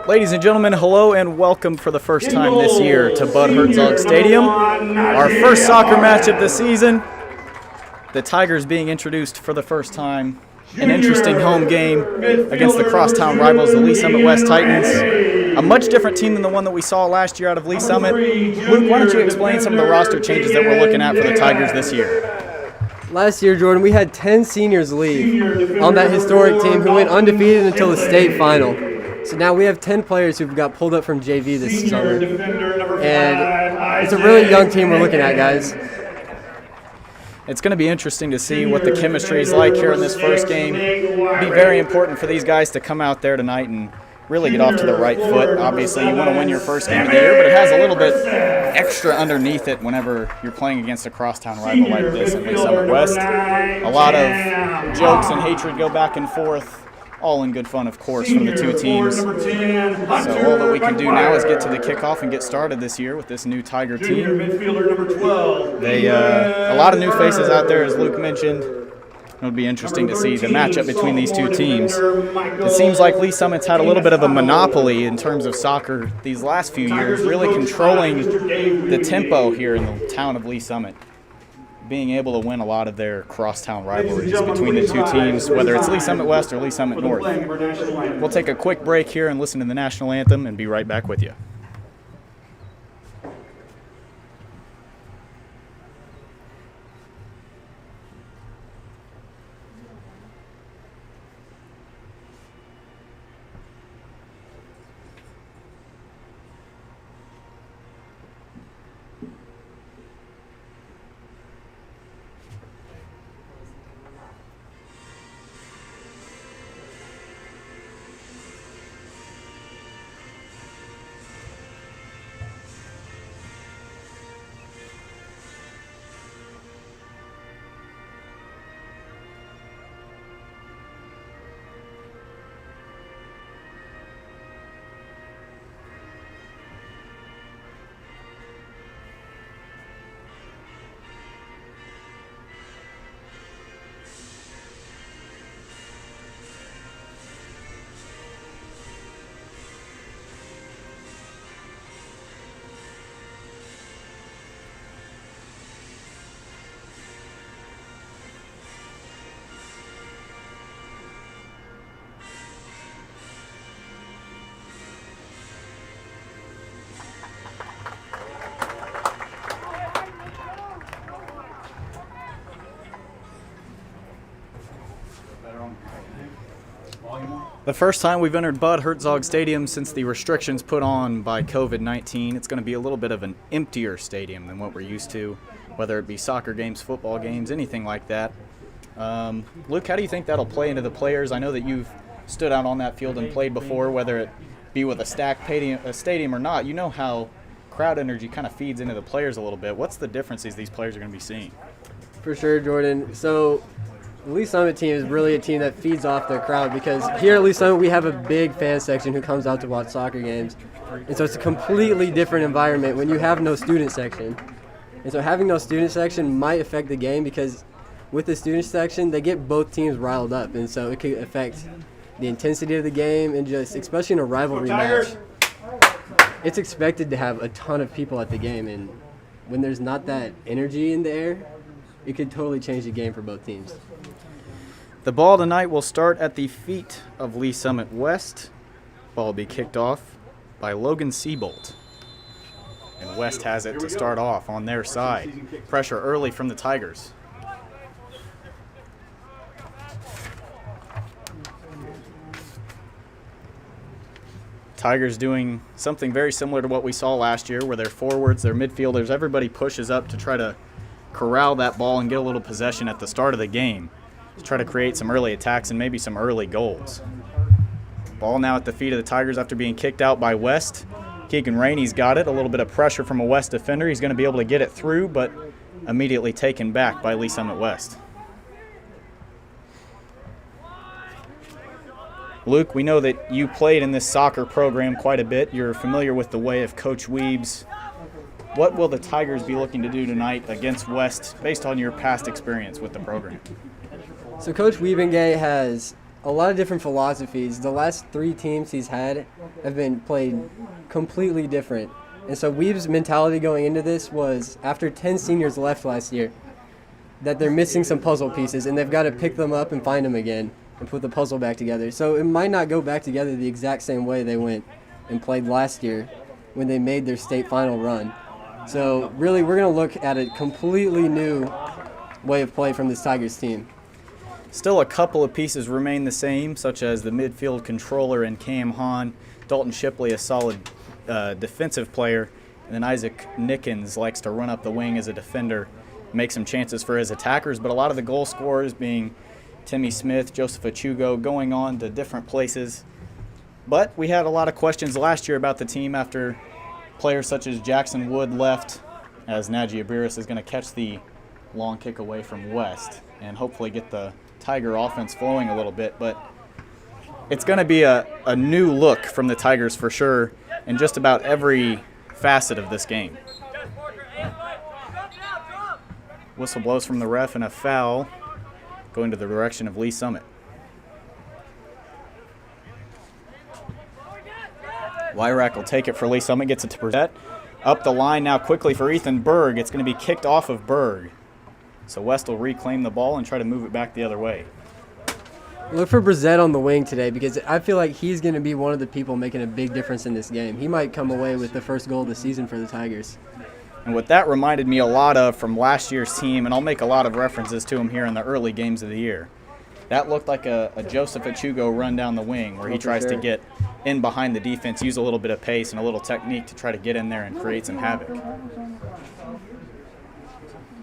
Ladies and gentlemen, hello and welcome for the first time this year to Bud Herzog Stadium. Our first soccer match of the season. The Tigers being introduced for the first time. An interesting home game against the crosstown rivals, the Lee Summit West Titans. A much different team than the one that we saw last year out of Lee Summit. Luke, why don't you explain some of the roster changes that we're looking at for the Tigers this year? Last year, Jordan, we had 10 seniors leave on that historic team who went undefeated until the state final. So now we have 10 players who've got pulled up from JV this summer. And it's a really young team we're looking at, guys. It's going to be interesting to see what the chemistry is like here in this first game. It'll be very important for these guys to come out there tonight and really get off to the right foot. Obviously, you want to win your first game of the year, but it has a little bit extra underneath it whenever you're playing against a crosstown rival like this in Lee Summit West. A lot of jokes and hatred go back and forth, all in good fun, of course, from the two teams. So all that we can do now is get to the kickoff and get started this year with this new Tiger team. A lot of new faces out there, as Luke mentioned. It'll be interesting to see the matchup between these two teams. It seems like Lee Summit's had a little bit of a monopoly in terms of soccer these last few years, really controlling the tempo here in the town of Lee Summit, being able to win a lot of their crosstown rivalries between the two teams, whether it's Lee Summit West or Lee Summit North. We'll take a quick break here and listen to the national anthem and be right back with you. The first time we've entered Bud Herzog Stadium since the restrictions put on by COVID-19. It's going to be a little bit of an emptier stadium than what we're used to, whether it be soccer games, football games, anything like that. Luke, how do you think that'll play into the players? I know that you've stood out on that field and played before, whether it be with a stacked stadium or not. You know how crowd energy kind of feeds into the players a little bit. What's the differences these players are going to be seeing? For sure, Jordan. So the Lee Summit team is really a team that feeds off their crowd because here at Lee Summit we have a big fan section who comes out to watch soccer games. And so it's a completely different environment when you have no student section. And so having no student section might affect the game because with the student section, they get both teams riled up. And so it could affect the intensity of the game and just, especially in a rivalry match, it's expected to have a ton of people at the game. And when there's not that energy in the air, it could totally change the game for both teams. The ball tonight will start at the feet of Lee Summit West. Ball will be kicked off by Logan Seabolt. And West has it to start off on their side. Pressure early from the Tigers. Tigers doing something very similar to what we saw last year, where their forwards, their midfielders, everybody pushes up to try to corral that ball and get a little possession at the start of the game to try to create some early attacks and maybe some early goals. Ball now at the feet of the Tigers after being kicked out by West. Keegan Rainey's got it. A little bit of pressure from a West defender. He's going to be able to get it through, but immediately taken back by Lee Summit West. Luke, we know that you played in this soccer program quite a bit. You're familiar with the way of Coach Weebs. What will the Tigers be looking to do tonight against West based on your past experience with the program? So Coach Wiebengay has a lot of different philosophies. The last 3 teams he's had have been played completely different. And so Weave's mentality going into this was, after 10 seniors left last year, that they're missing some puzzle pieces and they've got to pick them up and find them again and put the puzzle back together. So it might not go back together the exact same way they went and played last year when they made their state final run. So really, we're going to look at a completely new way of play from this Tigers team. Still a couple of pieces remain the same, such as the midfield controller and Cam Hahn, Dalton Shipley, a solid defensive player, and then Isaac Nickens likes to run up the wing as a defender, make some chances for his attackers, but a lot of the goal scorers being Timmy Smith, Joseph Achugo, going on to different places. But we had a lot of questions last year about the team after players such as Jackson Wood left, as Naji Abiris is going to catch the long kick away from West and hopefully get the Tiger offense flowing a little bit. But it's going to be a new look from the Tigers for sure in just about every facet of this game. Whistle blows from the ref and a foul going to the direction of Lee Summit. Wyrack will take it for Lee Summit, gets it to Brissett. Up the line now quickly for Ethan Berg. It's going to be kicked off of Berg. So West will reclaim the ball and try to move it back the other way. Look for Brissett on the wing today, because I feel like he's going to be one of the people making a big difference in this game. He might come away with the first goal of the season for the Tigers. And what that reminded me a lot of from last year's team, and I'll make a lot of references to him here in the early games of the year, that looked like a Joseph Achugo run down the wing where he tries to get in behind the defense, use a little bit of pace and a little technique to try to get in there and create some havoc.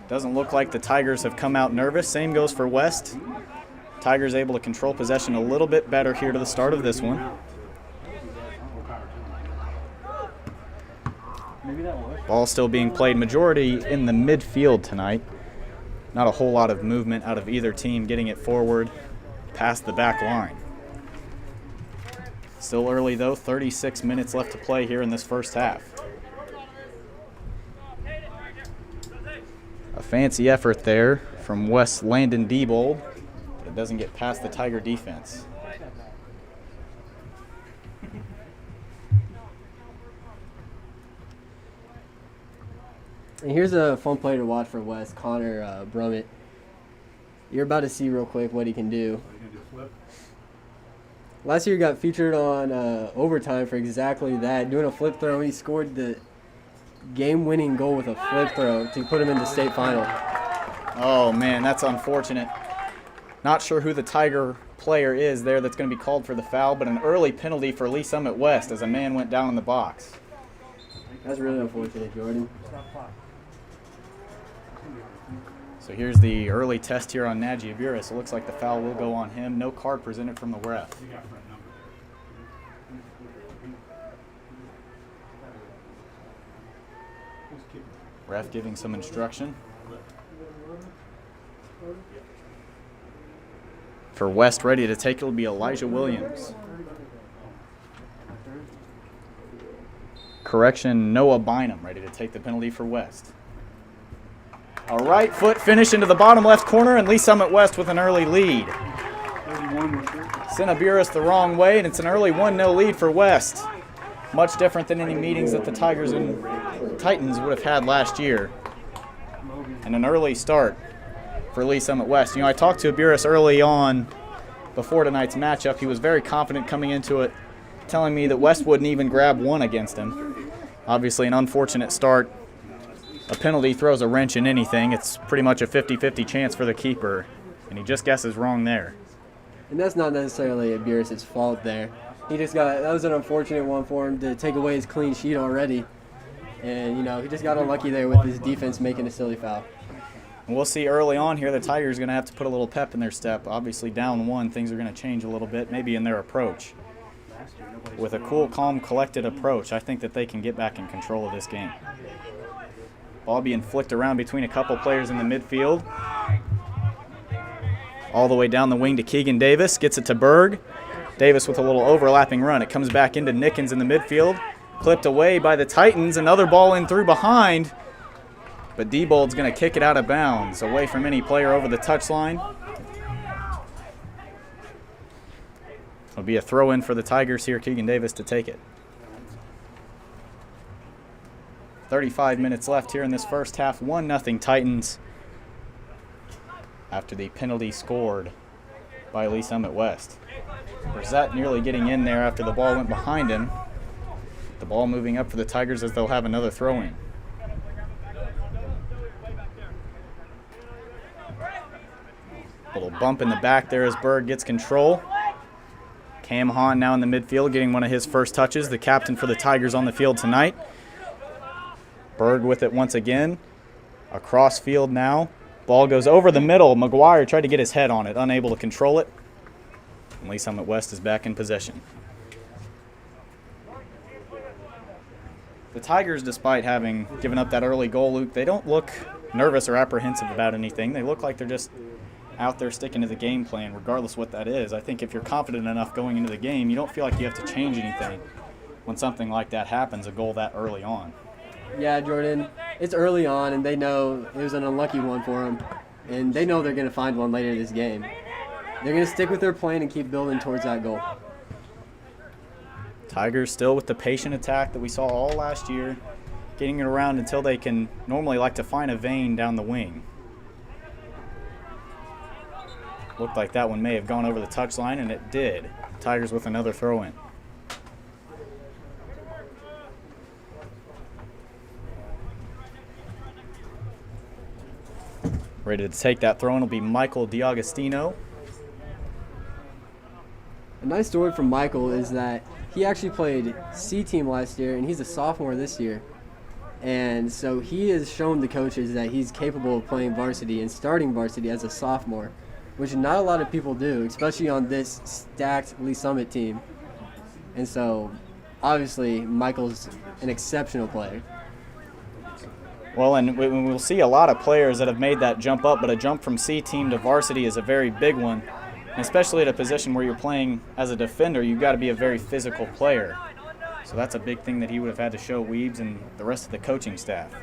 Doesn't look like the Tigers have come out nervous. Same goes for West. Tigers able to control possession a little bit better here to the start of this one. Ball still being played majority in the midfield tonight. Not a whole lot of movement out of either team getting it forward past the back line. Still early though, 36 minutes left to play here in this first half. A fancy effort there from West Landon Diebold. It doesn't get past the Tiger defense. And here's a fun player to watch for West, Connor Brummett. You're about to see real quick what he can do. Last year he got featured on overtime for exactly that, doing a flip throw. He scored the game-winning goal with a flip throw to put him in the state final. Oh man, that's unfortunate. Not sure who the Tiger player is there that's going to be called for the foul, but an early penalty for Lee Summit West as a man went down in the box. That's really unfortunate, Jordan. So here's the early test here on Naji Abiris. It looks like the foul will go on him. No card presented from the ref. Ref giving some instruction. For West, ready to take it will be Elijah Williams. Correction, Noah Bynum ready to take the penalty for West. A right foot finish into the bottom left corner, and Lee Summit West with an early lead. Sent Abiris the wrong way, and it's an early 1-0 lead for West. Much different than any meetings that the Tigers and Titans would have had last year. And an early start for Lee Summit West. You know, I talked to Abiris early on before tonight's matchup. He was very confident coming into it, telling me that West wouldn't even grab one against him. Obviously an unfortunate start. A penalty throws a wrench in anything. It's pretty much a 50-50 chance for the keeper, and he just guesses wrong there. And that's not necessarily Abiris' fault there. He just got, that was an unfortunate one for him to take away his clean sheet already. And, you know, he just got unlucky there with his defense making a silly foul. And we'll see early on here the Tigers are going to have to put a little pep in their step. Obviously down one, things are going to change a little bit, maybe in their approach. With a cool, calm, collected approach, I think that they can get back in control of this game. Ball being flicked around between a couple players in the midfield. All the way down the wing to Keegan Davis. Gets it to Berg. Davis with a little overlapping run. It comes back into Nickens in the midfield. Clipped away by the Titans. Another ball in through behind. But Diebold's going to kick it out of bounds. Away from any player over the touchline. It'll be a throw-in for the Tigers here. Keegan Davis to take it. 35 minutes left here in this first half. 1-0 Titans after the penalty scored by Lee Summit West. Brissett nearly getting in there after the ball went behind him. The ball moving up for the Tigers as they'll have another throw-in. Little bump in the back there as Berg gets control. Cam Hahn now in the midfield getting one of his first touches, the captain for the Tigers on the field tonight. Berg with it once again. Across field now. Ball goes over the middle. McGuire tried to get his head on it, unable to control it. And Lee Summit West is back in possession. The Tigers, despite having given up that early goal, Luke, they don't look nervous or apprehensive about anything. They look like they're just out there sticking to the game plan, regardless what that is. I think if you're confident enough going into the game, you don't feel like you have to change anything when something like that happens, a goal that early on. Yeah, Jordan, it's early on, and they know it was an unlucky one for them, and they know they're going to find one later this game. They're going to stick with their plan and keep building towards that goal. Tigers still with the patient attack that we saw all last year, getting it around until they can normally like to find a vein down the wing. Looked like that one may have gone over the touchline, and it did. Tigers with another throw-in. Ready to take that throw-in will be Michael D'Agostino. A nice story from Michael is that he actually played C team last year, and he's a sophomore this year. And so he has shown the coaches that he's capable of playing varsity and starting varsity as a sophomore, which not a lot of people do, especially on this stacked Lee Summit team. And so, obviously, Michael's an exceptional player. Well, and we'll see a lot of players that have made that jump up, but a jump from C team to varsity is a very big one. And especially at a position where you're playing as a defender, you've got to be a very physical player. So that's a big thing that he would have had to show Weebs and the rest of the coaching staff.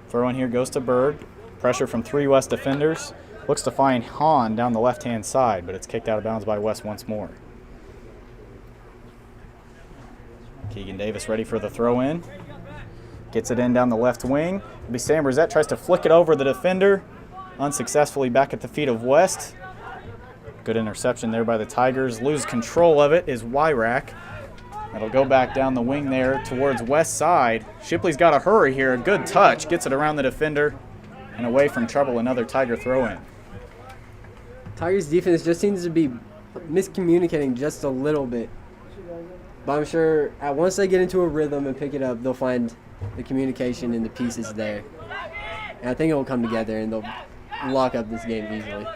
Throw in here goes to Berg. Pressure from 3 West defenders. Looks to find Hahn down the left-hand side, but it's kicked out of bounds by West once more. Keegan Davis ready for the throw-in. Gets it in down the left wing. It'll be Sam Brissett, tries to flick it over the defender. Unsuccessfully back at the feet of West. Good interception there by the Tigers. Lose control of it is Wyrack. It'll go back down the wing there towards West side. Shipley's got to hurry here. A good touch. Gets it around the defender and away from trouble. Another Tiger throw-in. Tigers' defense just seems to be miscommunicating just a little bit. But I'm sure once they get into a rhythm and pick it up, they'll find the communication and the pieces there. And I think it will come together and they'll lock up this game easily.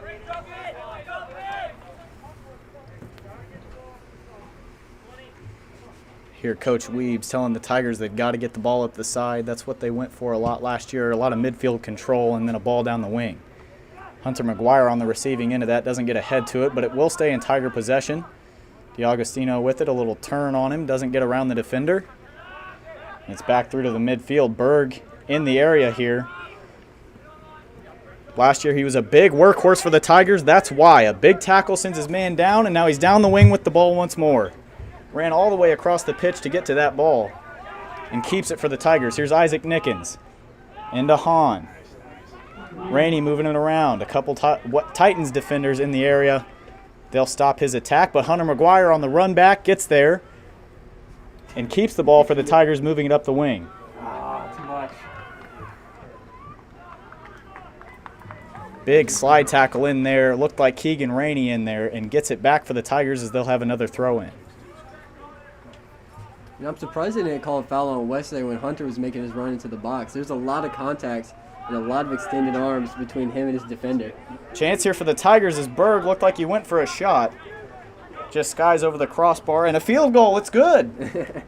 Here Coach Weebs telling the Tigers they've got to get the ball up the side. That's what they went for a lot last year, a lot of midfield control and then a ball down the wing. Hunter McGuire on the receiving end of that, doesn't get ahead to it, but it will stay in Tiger possession. D'Agostino with it, a little turn on him, doesn't get around the defender. It's back through to the midfield. Berg in the area here. Last year he was a big workhorse for the Tigers. That's why. A big tackle sends his man down, and now he's down the wing with the ball once more. Ran all the way across the pitch to get to that ball and keeps it for the Tigers. Here's Isaac Nickens into Hahn. Rainey moving it around. A couple Titans defenders in the area. They'll stop his attack, but Hunter McGuire on the run back gets there and keeps the ball for the Tigers, moving it up the wing. Too much. Big slide tackle in there. Looked like Keegan Rainey in there and gets it back for the Tigers as they'll have another throw-in. And I'm surprised they didn't call a foul on West there when Hunter was making his run into the box. There's a lot of contact and a lot of extended arms between him and his defender. Chance here for the Tigers as Berg looked like he went for a shot. Just skies over the crossbar and a field goal. It's good.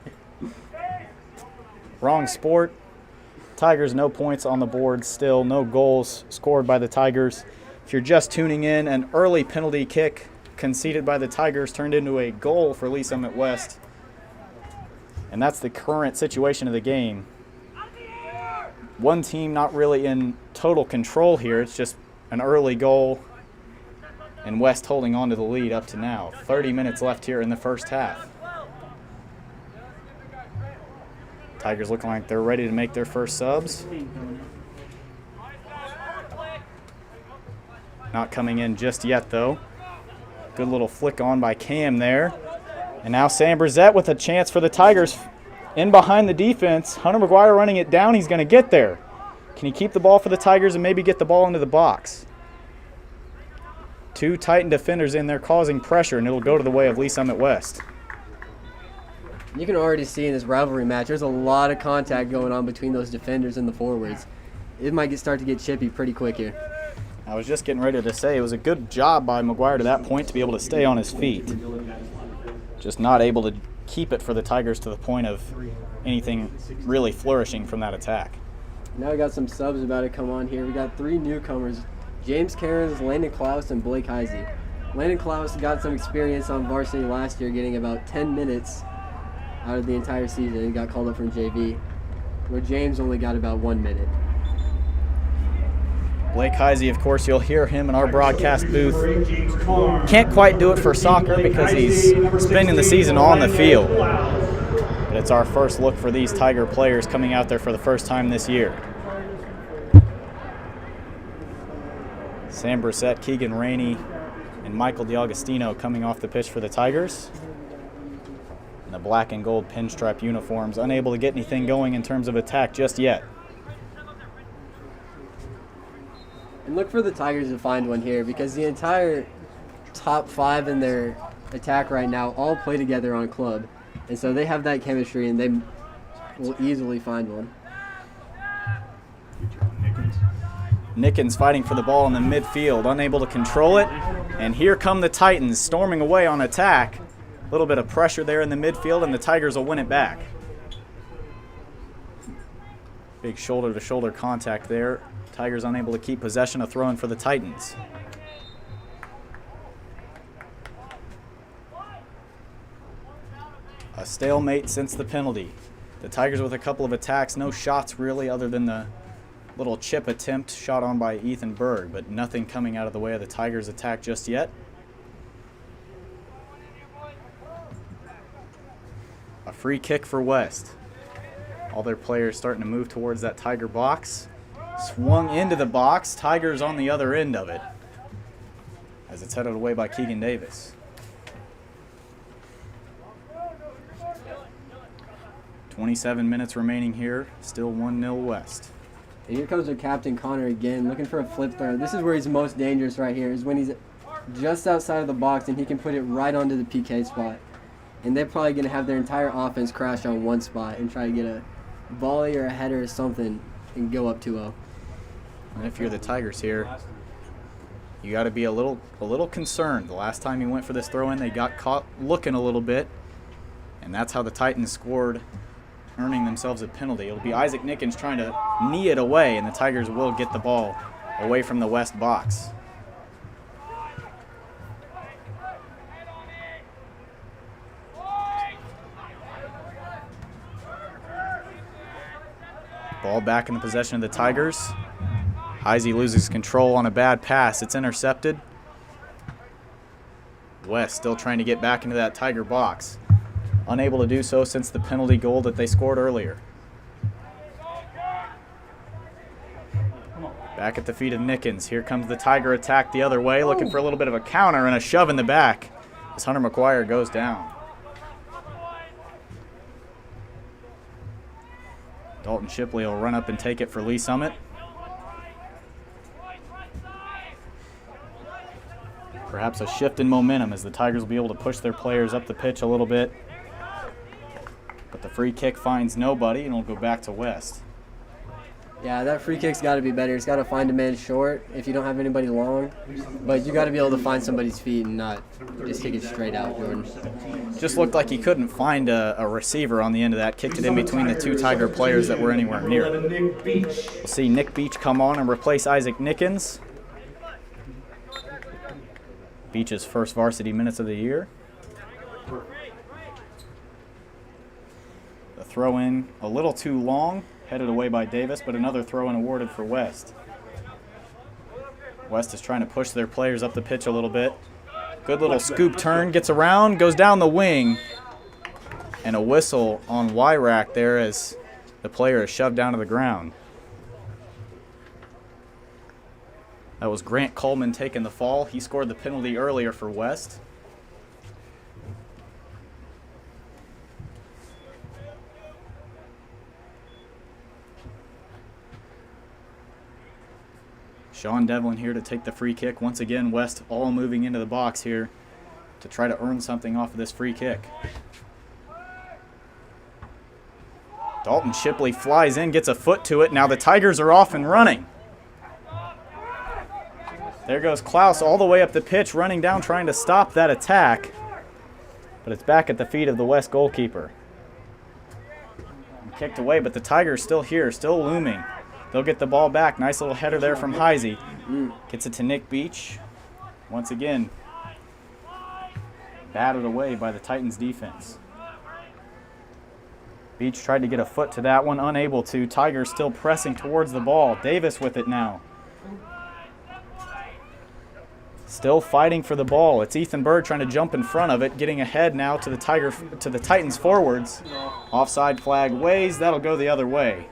Wrong sport. Tigers no points on the board still. No goals scored by the Tigers. If you're just tuning in, an early penalty kick conceded by the Tigers turned into a goal for Lee Summit West. And that's the current situation of the game. One team not really in total control here. It's just an early goal And West holding on to the lead up to now. 30 minutes left here in the first half. Tigers looking like they're ready to make their first subs. Not coming in just yet, though. Good little flick on by Cam there. And now Sam Brissett with a chance for the Tigers in behind the defense. Hunter McGuire running it down. He's going to get there. Can he keep the ball for the Tigers and maybe get the ball into the box? Two Titan defenders in there causing pressure, and it'll go to the way of Lee Summit West. You can already see in this rivalry match, there's a lot of contact going on between those defenders and the forwards. It might start to get chippy pretty quick here. I was just getting ready to say it was a good job by McGuire to that point to be able to stay on his feet. Just not able to keep it for the Tigers to the point of anything really flourishing from that attack. Now we got some subs about to come on here. We got 3 newcomers, James Cairns, Landon Klaus, and Blake Heisey. Landon Klaus got some experience on varsity last year, getting about 10 minutes out of the entire season. He got called up from JV, where James only got about 1 minute. Blake Heisey, of course, you'll hear him in our broadcast booth. Can't quite do it for soccer because he's spending the season on the field. But it's our first look for these Tiger players coming out there for the first time this year. Sam Brissett, Keegan Rainey, and Michael DiAugustino coming off the pitch for the Tigers. In the black and gold pinstripe uniforms, unable to get anything going in terms of attack just yet. And look for the Tigers to find one here, because the entire top 5 in their attack right now all play together on club. And so they have that chemistry, and they will easily find one. Nickens fighting for the ball in the midfield, unable to control it. And here come the Titans storming away on attack. A little bit of pressure there in the midfield, and the Tigers will win it back. Big shoulder-to-shoulder contact there. Tigers unable to keep possession, a throw-in for the Titans. A stalemate since the penalty. The Tigers with a couple of attacks, no shots really other than the little chip attempt shot on by Ethan Berg, but nothing coming out of the way of the Tigers' attack just yet. A free kick for West. All their players starting to move towards that Tiger box. Swung into the box. Tigers on the other end of it as it's headed away by Keegan Davis. .27 minutes remaining here. Still 1-0 West. And here comes their captain, Connor, again, looking for a flip throw. This is where he's most dangerous right here, is when he's just outside of the box and he can put it right onto the PK spot. And they're probably going to have their entire offense crash on one spot and try to get a volley or a header or something and go up 2-0. And if you're the Tigers here, you got to be a little concerned. The last time he went for this throw-in, they got caught looking a little bit, and that's how the Titans scored, earning themselves a penalty. It'll be Isaac Nickens trying to knee it away, and the Tigers will get the ball away from the West box. Ball back in the possession of the Tigers. Heisey loses control on a bad pass. It's intercepted. West still trying to get back into that Tiger box. Unable to do so since the penalty goal that they scored earlier. Back at the feet of Nickens. Here comes the Tiger attack the other way, looking for a little bit of a counter and a shove in the back as Hunter McGuire goes down. Dalton Shipley will run up and take it for Lee Summit. Perhaps a shift in momentum as the Tigers will be able to push their players up the pitch a little bit. But the free kick finds nobody, and it'll go back to West. Yeah, that free kick's got to be better. It's got to find a man short if you don't have anybody long. But you got to be able to find somebody's feet and not just kick it straight out, Jordan. Just looked like he couldn't find a receiver on the end of that. Kicked it in between the two Tiger players that were anywhere near it. We'll see Nick Beach come on and replace Isaac Nickens. Beach's first varsity minutes of the year. The throw in a little too long, headed away by Davis, but another throw in awarded for West. West is trying to push their players up the pitch a little bit. Good little scoop turn, gets around, goes down the wing. And a whistle on Wyrack there as the player is shoved down to the ground. That was Grant Coleman taking the fall. He scored the penalty earlier for West. Sean Devlin here to take the free kick. Once again, West all moving into the box here to try to earn something off of this free kick. Dalton Shipley flies in, gets a foot to it. Now the Tigers are off and running. There goes Klaus all the way up the pitch, running down, trying to stop that attack. But it's back at the feet of the West goalkeeper. Kicked away, but the Tigers still here, still looming. They'll get the ball back. Nice little header there from Heisey. Gets it to Nick Beach. Once again, batted away by the Titans defense. Beach tried to get a foot to that one, unable to. Tigers still pressing towards the ball. Davis with it now. Still fighting for the ball. It's Ethan Bird trying to jump in front of it, getting ahead now to the Titans forwards. Offside flag waves. That'll go the other way.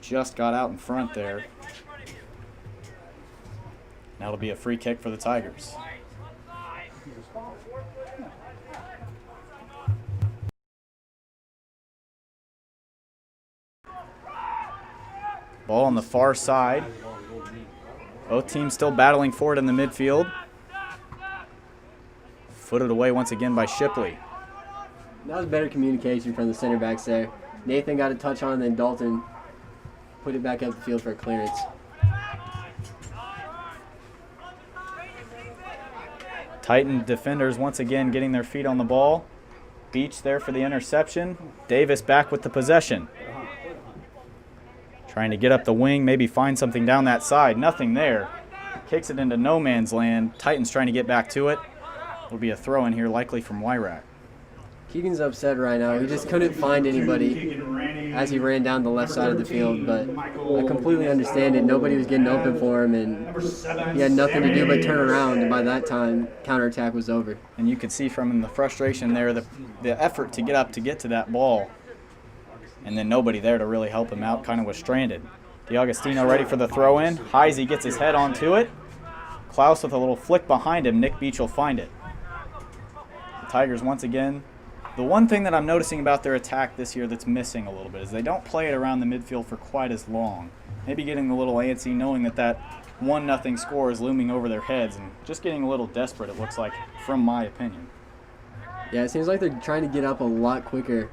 Just got out in front there. That'll be a free kick for the Tigers. Ball on the far side. Both teams still battling for it in the midfield. Footed away once again by Shipley. That was better communication from the center backs there. Nathan got a touch on, then Dalton put it back up the field for a clearance. Titan defenders once again getting their feet on the ball. Beach there for the interception. Davis back with the possession. Trying to get up the wing, maybe find something down that side. Nothing there. Kicks it into no man's land. Titans trying to get back to it. It'll be a throw in here, likely from Wyrack. Keegan's upset right now. He just couldn't find anybody as he ran down the left side of the field, but I completely understand it. Nobody was getting open for him, and he had nothing to do but turn around, and by that time, counterattack was over. And you could see from the frustration there, the effort to get up to get to that ball, and then nobody there to really help him out, kind of was stranded. DiAugustino ready for the throw in. Heisey gets his head onto it. Klaus with a little flick behind him. Nick Beach will find it. The Tigers once again. The one thing that I'm noticing about their attack this year that's missing a little bit is they don't play it around the midfield for quite as long. Maybe getting a little antsy, knowing that 1-0 score is looming over their heads, and just getting a little desperate, it looks like, from my opinion. Yeah, it seems like they're trying to get up a lot quicker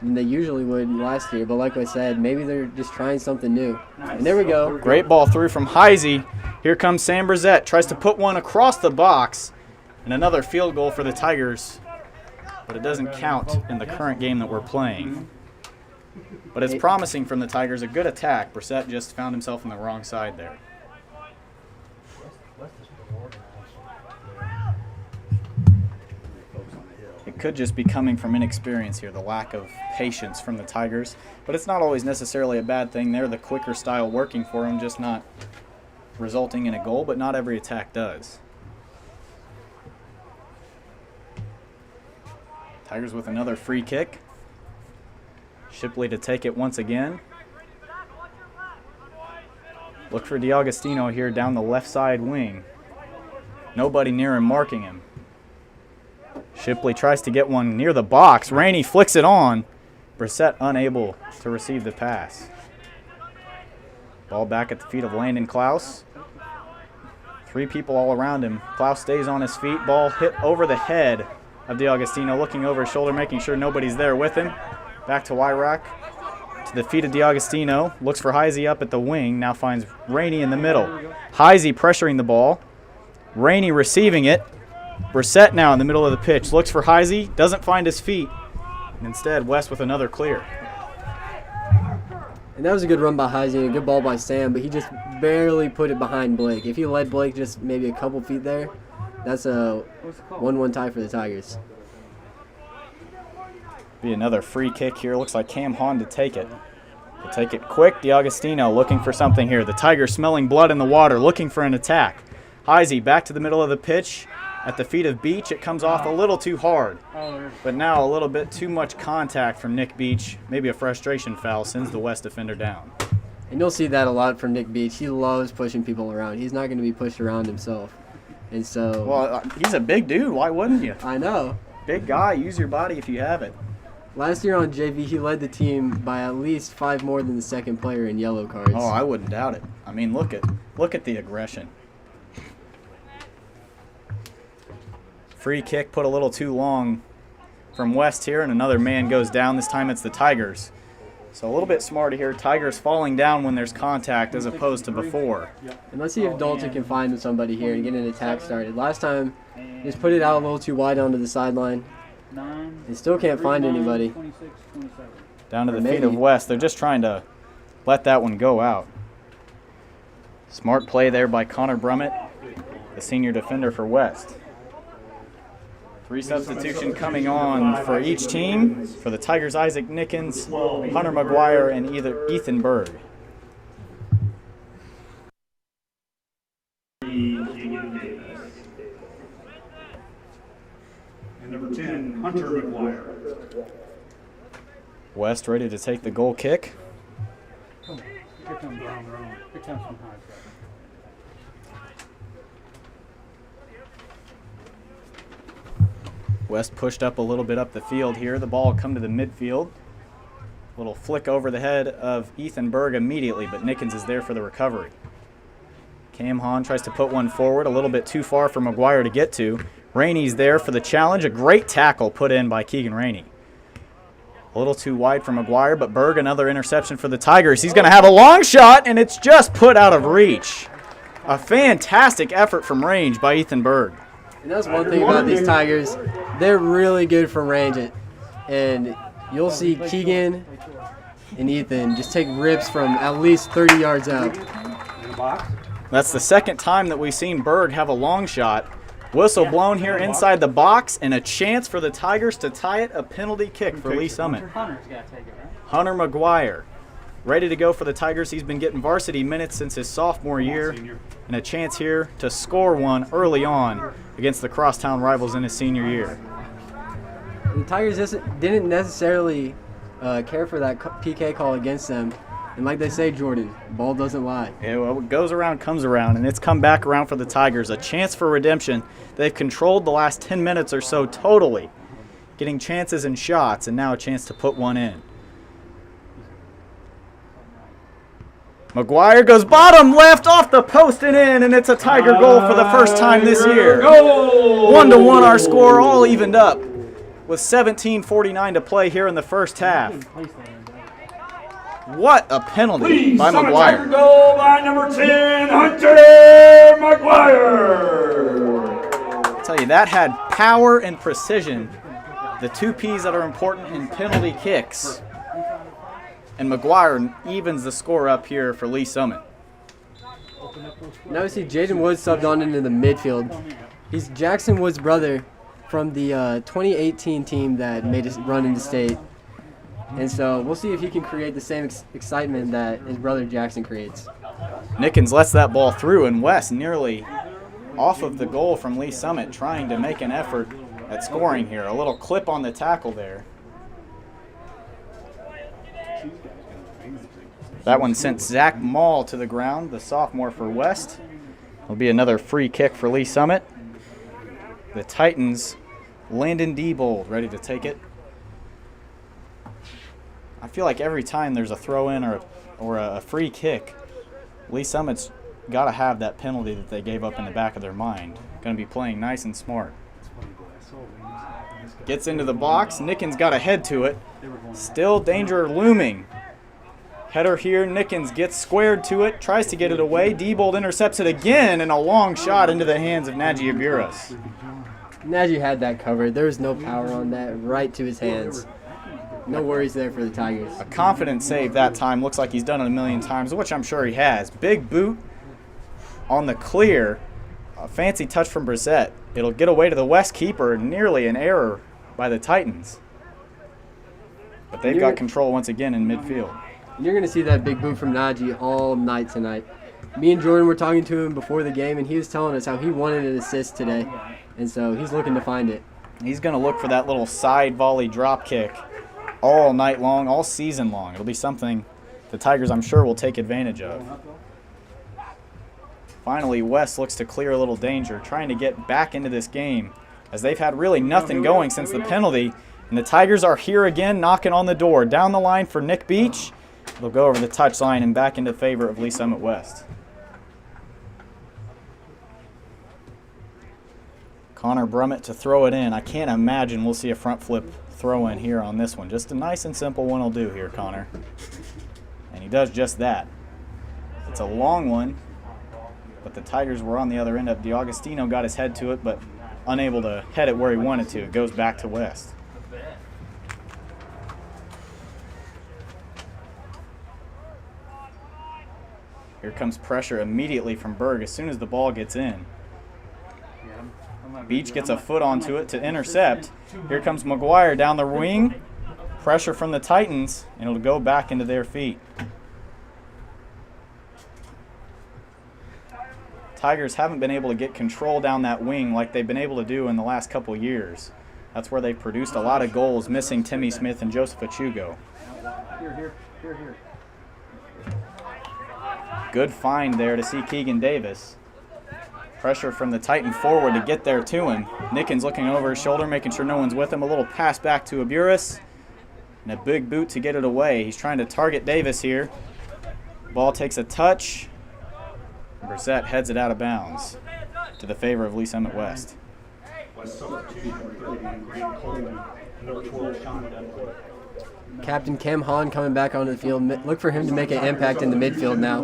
than they usually would last year, but like I said, maybe they're just trying something new. And there we go. Great ball through from Heisey. Here comes Sam Brissett, tries to put one across the box, and another field goal for the Tigers. But it doesn't count in the current game that we're playing. But it's promising from the Tigers. A good attack. Brissett just found himself on the wrong side there. It could just be coming from inexperience here, the lack of patience from the Tigers. But it's not always necessarily a bad thing. They're the quicker style working for them, just not resulting in a goal, but not every attack does. Tigers with another free kick. Shipley to take it once again. Look for DiAugustino here down the left side wing. Nobody near him marking him. Shipley tries to get one near the box. Rainey flicks it on. Brissett unable to receive the pass. Ball back at the feet of Landon Klaus. 3 people all around him. Klaus stays on his feet. Ball hit over the head of DiAugustino, looking over his shoulder, making sure nobody's there with him. Back to Wyrack. To the feet of DiAugustino. Looks for Heisey up at the wing. Now finds Rainey in the middle. Heisey pressuring the ball. Rainey receiving it. Brissett now in the middle of the pitch. Looks for Heisey. Doesn't find his feet. And instead, West with another clear. And that was a good run by Heisey and a good ball by Sam, but he just barely put it behind Blake. If he led Blake just maybe a couple feet there, that's a 1-1 tie for the Tigers. Be another free kick here. Looks like Cam Hahn to take it. He'll take it quick. DiAgostino looking for something here. The Tigers smelling blood in the water, looking for an attack. Heisey back to the middle of the pitch. At the feet of Beach, it comes off a little too hard. But now a little bit too much contact from Nick Beach. Maybe a frustration foul sends the West defender down. And you'll see that a lot from Nick Beach. He loves pushing people around. He's not going to be pushed around himself. And so... Well, he's a big dude. Why wouldn't you? I know. Big guy. Use your body if you have it. Last year on JV, he led the team by at least 5 more than the second player in yellow cards. Oh, I wouldn't doubt it. I mean, look at the aggression. Free kick put a little too long from West here, and another man goes down. This time it's the Tigers. So a little bit smarter here. Tigers falling down when there's contact as opposed to before. And let's see if Dalton can find somebody here and get an attack started. Last time, he just put it out a little too wide onto the sideline. They still can't find anybody. Down to the feet of West. They're just trying to let that one go out. Smart play there by Connor Brummett, the senior defender for West. 3 substitution coming on for each team. For the Tigers, Isaac Nickens, Hunter McGuire, and Ethan Berg. And number 10, Hunter McGuire. West ready to take the goal kick. Here comes Brown. Here comes from high. West pushed up a little bit up the field here. The ball come to the midfield. Little flick over the head of Ethan Berg immediately, but Nickens is there for the recovery. Cam Hahn tries to put one forward, a little bit too far for McGuire to get to. Rainey's there for the challenge. A great tackle put in by Keegan Rainey. A little too wide for McGuire, but Berg, another interception for the Tigers. He's going to have a long shot, and it's just put out of reach. A fantastic effort from range by Ethan Berg. And that's one thing about these Tigers. They're really good from range. And you'll see Keegan and Ethan just take rips from at least 30 yards out. That's the second time that we've seen Berg have a long shot. Whistle blown here inside the box, and a chance for the Tigers to tie it. A penalty kick for Lee Summit. Hunter McGuire, ready to go for the Tigers. He's been getting varsity minutes since his sophomore year, and a chance here to score one early on against the crosstown rivals in his senior year. The Tigers didn't necessarily care for that PK call against them. And like they say, Jordan, ball doesn't lie. Yeah, well, what goes around comes around, and it's come back around for the Tigers. A chance for redemption. They've controlled the last 10 minutes or so totally, getting chances and shots, and now a chance to put one in. McGuire goes bottom left off the post and in, and it's a Tiger goal for the first time this year. 1-1 our score, all evened up with 17:49 to play here in the first half. What a penalty by McGuire. Goal by number 10, Hunter McGuire. I'll tell you, that had power and precision, the two P's that are important in penalty kicks. And McGuire evens the score up here for Lee Summit. Now we see Jaden Woods subbed on into the midfield. He's Jackson Woods' brother from the 2018 team that made his run into state. And so we'll see if he can create the same excitement that his brother Jackson creates. Nickens lets that ball through, and West nearly off of the goal from Lee Summit, trying to make an effort at scoring here. A little clip on the tackle there. That one sent Zach Mall to the ground, the sophomore for West. It'll be another free kick for Lee Summit. The Titans, Landon Diebold, ready to take it. I feel like every time there's a throw-in or a free kick, Lee Summit's got to have that penalty that they gave up in the back of their mind. Going to be playing nice and smart. Gets into the box. Nickens got a head to it. Still danger looming. Header here. Nickens gets squared to it. Tries to get it away. Diebold intercepts it again, and a long shot into the hands of Naji Aburas. Naji had that covered. There was no power on that, right to his hands. No worries there for the Tigers. A confident save that time. Looks like he's done it a million times, which I'm sure he has. Big boot on the clear. A fancy touch from Brissett. It'll get away to the West keeper. Nearly an error by the Titans. But they've got control once again in midfield. You're going to see that big boot from Najee all night tonight. Me and Jordan were talking to him before the game, and he was telling us how he wanted an assist today. And so he's looking to find it. He's going to look for that little side volley drop kick all night long, all season long. It'll be something the Tigers, I'm sure, will take advantage of. Finally, West looks to clear a little danger, trying to get back into this game, as they've had really nothing going since the penalty. And the Tigers are here again, knocking on the door. Down the line for Nick Beach. They'll go over the touchline and back into favor of Lee Summit West. Connor Brummett to throw it in. I can't imagine we'll see a front flip throw in here on this one. Just a nice and simple one will do here, Connor. And he does just that. It's a long one, but the Tigers were on the other end of D'Agostino, got his head to it, but unable to head it where he wanted to. It goes back to West. Here comes pressure immediately from Berg as soon as the ball gets in. Beach gets a foot onto it to intercept. Here comes McGuire down the wing. Pressure from the Titans, and it'll go back into their feet. Tigers haven't been able to get control down that wing like they've been able to do in the last couple years. That's where they've produced a lot of goals, missing Timmy Smith and Joseph Achugo. Here. Good find there to see Keegan Davis. Pressure from the Titan forward to get there to him. Nickens looking over his shoulder, making sure no one's with him. A little pass back to Aburis. And a big boot to get it away. He's trying to target Davis here. Ball takes a touch. Brissett heads it out of bounds to the favor of Lee Summit West. West substitution for Grant Coleman, number 12, Sean Dunkley. Captain Cam Hahn coming back onto the field. Look for him to make an impact in the midfield now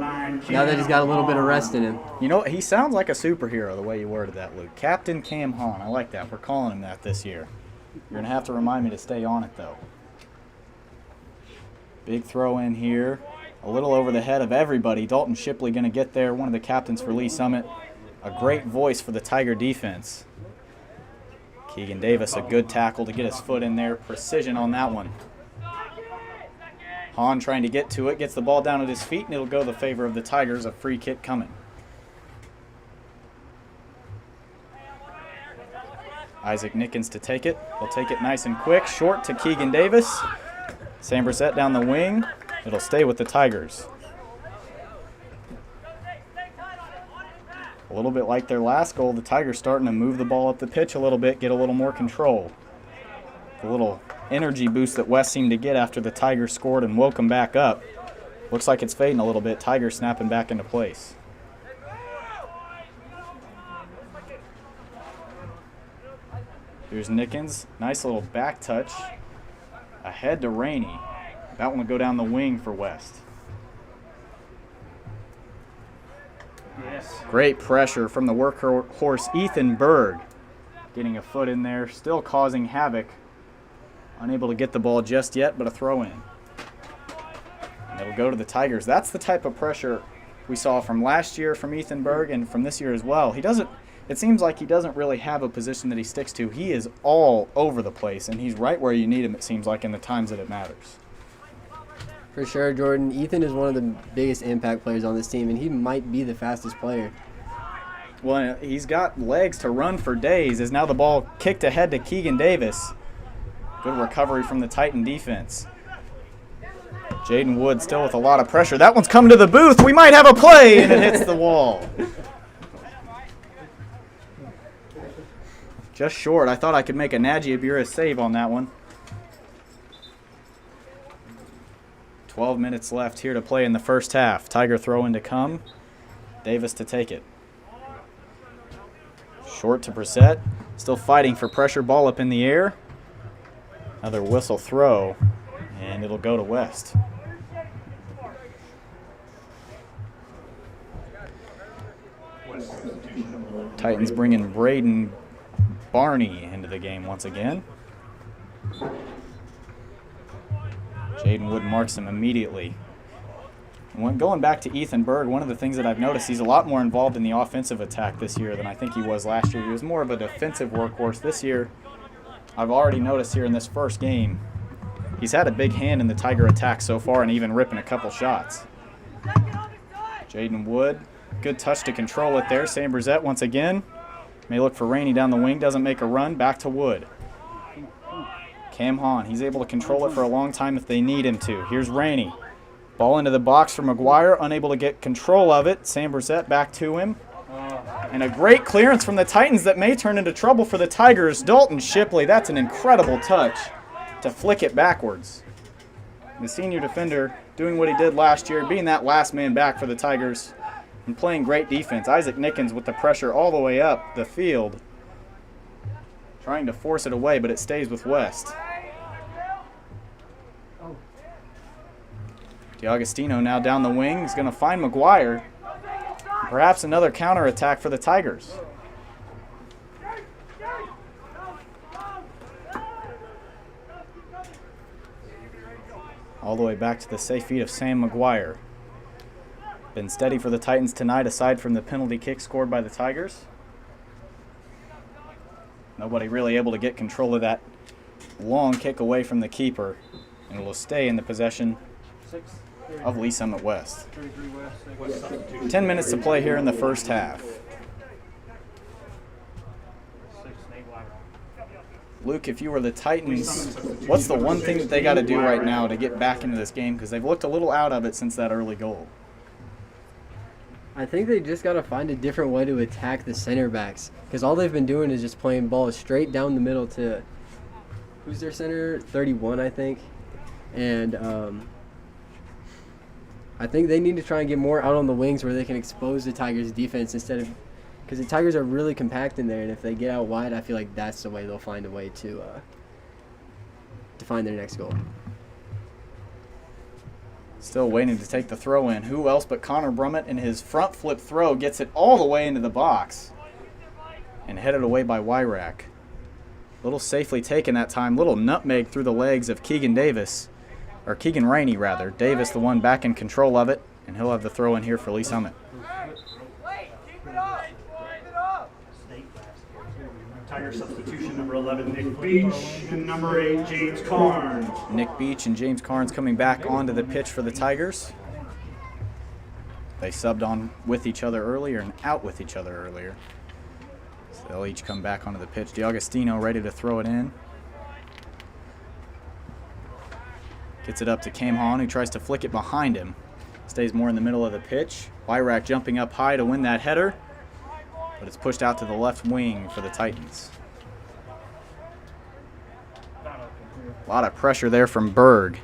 that he's got a little bit of rest in him. You know, he sounds like a superhero the way you worded that, Luke. Captain Cam Hahn. I like that. We're calling him that this year. You're going to have to remind me to stay on it, though. Big throw in here. A little over the head of everybody. Dalton Shipley going to get there, one of the captains for Lee Summit. A great voice for the Tiger defense. Keegan Davis, a good tackle to get his foot in there. Precision on that one. Hahn trying to get to it, gets the ball down at his feet, and it'll go the favor of the Tigers. A free kick coming. Isaac Nickens to take it. He'll take it nice and quick. Short to Keegan Davis. Sam Brissett down the wing. It'll stay with the Tigers. A little bit like their last goal, the Tigers starting to move the ball up the pitch a little bit, get a little more control. The little energy boost that West seemed to get after the Tigers scored and woke them back up. Looks like it's fading a little bit. Tigers snapping back into place. Here's Nickens. Nice little back touch. Ahead to Rainey. That one will go down the wing for West. Yes. Great pressure from the workhorse Ethan Berg. Getting a foot in there, still causing havoc. Unable to get the ball just yet, but a throw in. And it'll go to the Tigers. That's the type of pressure we saw from last year from Ethan Berg and from this year as well. It seems like he doesn't really have a position that he sticks to. He is all over the place, and he's right where you need him, it seems like, in the times that it matters. For sure, Jordan. Ethan is one of the biggest impact players on this team, and he might be the fastest player. Well, he's got legs to run for days, as now the ball kicked ahead to Keegan Davis. Good recovery from the Titan defense. Jaden Wood still with a lot of pressure. That one's come to the booth. We might have a play, and it hits the wall. Just short. I thought I could make a Najee Aburis save on that one. 12 minutes left here to play in the first half. Tiger throw in to come. Davis to take it. Short to Brissett. Still fighting for pressure. Ball up in the air. Another whistle throw, and it'll go to West. Titans bringing Braden Barney into the game once again. Jaden Wood marks him immediately. When going back to Ethan Berg, one of the things that I've noticed, he's a lot more involved in the offensive attack this year than I think he was last year. He was more of a defensive workhorse this year. I've already noticed here in this first game, He's had a big hand in the Tiger attack so far and even ripping a couple shots. Jaden Wood, good touch to control it there. Sam Brissett once again. May look for Rainey down the wing, doesn't make a run, back to Wood. Cam Hahn, he's able to control it for a long time if they need him to. Here's Rainey. Ball into the box for McGuire, unable to get control of it. Sam Brissett back to him. And a great clearance from the Titans that may turn into trouble for the Tigers. Dalton Shipley, that's an incredible touch to flick it backwards. The senior defender doing what he did last year, being that last man back for the Tigers and playing great defense. Isaac Nickens with the pressure all the way up the field, trying to force it away, but it stays with West. DiAgostino now down the wing. He's going to find McGuire. Perhaps another counterattack for the Tigers. All the way back to the safe feet of Sam McGuire. Been steady for the Titans tonight aside from the penalty kick scored by the Tigers. Nobody really able to get control of that long kick away from the keeper. And it will stay in the possession of Lee Summit West. 10 minutes to play here in the first half. Luke, if you were the Titans, what's the one thing that they got to do right now to get back into this game? Because they've looked a little out of it since that early goal. I think they just got to find a different way to attack the center backs. Because all they've been doing is just playing balls straight down the middle to, who's their center? 31, I think. And I think they need to try and get more out on the wings where they can expose the Tigers' defense instead of, because the Tigers are really compact in there, and if they get out wide, I feel like that's the way they'll find a way to find their next goal. Still waiting to take the throw in. Who else but Connor Brummett in his front flip throw gets it all the way into the box and headed away by Wyrack. Little safely taken that time. Little nutmeg through the legs of Keegan Davis. Or Keegan Rainey, rather. Davis, the one back in control of it, and he'll have the throw in here for Lee Summit. Tiger substitution, number 11, Nick Beach, and number 8, James Carnes. Nick Beach and James Carnes coming back onto the pitch for the Tigers. They subbed on with each other earlier and out with each other earlier. So they'll each come back onto the pitch. DiAgostino ready to throw it in. Gets it up to Cam Hahn, who tries to flick it behind him. Stays more in the middle of the pitch. Wyrack jumping up high to win that header, but it's pushed out to the left wing for the Titans. A lot of pressure there from Berg.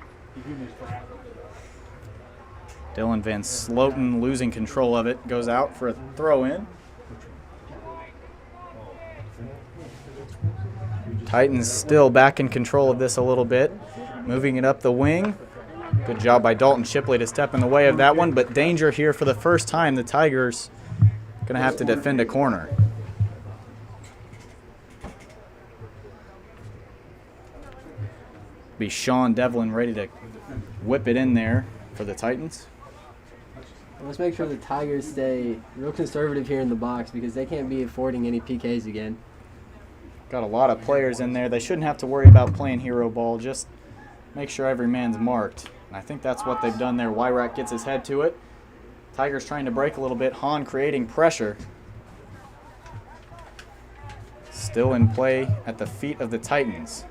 Dylan Van Sloten losing control of it. Goes out for a throw-in. Titans still back in control of this a little bit. Moving it up the wing. Good job by Dalton Shipley to step in the way of that one, but danger here for the first time. The Tigers going to have to defend a corner. Be Sean Devlin ready to whip it in there for the Titans. Let's make sure the Tigers stay real conservative here in the box because they can't be affording any PKs again. Got a lot of players in there. They shouldn't have to worry about playing hero ball. Just make sure every man's marked. And I think that's what they've done there. Wyrack gets his head to it. Tigers trying to break a little bit. Hahn creating pressure. Still in play at the feet of the Titans.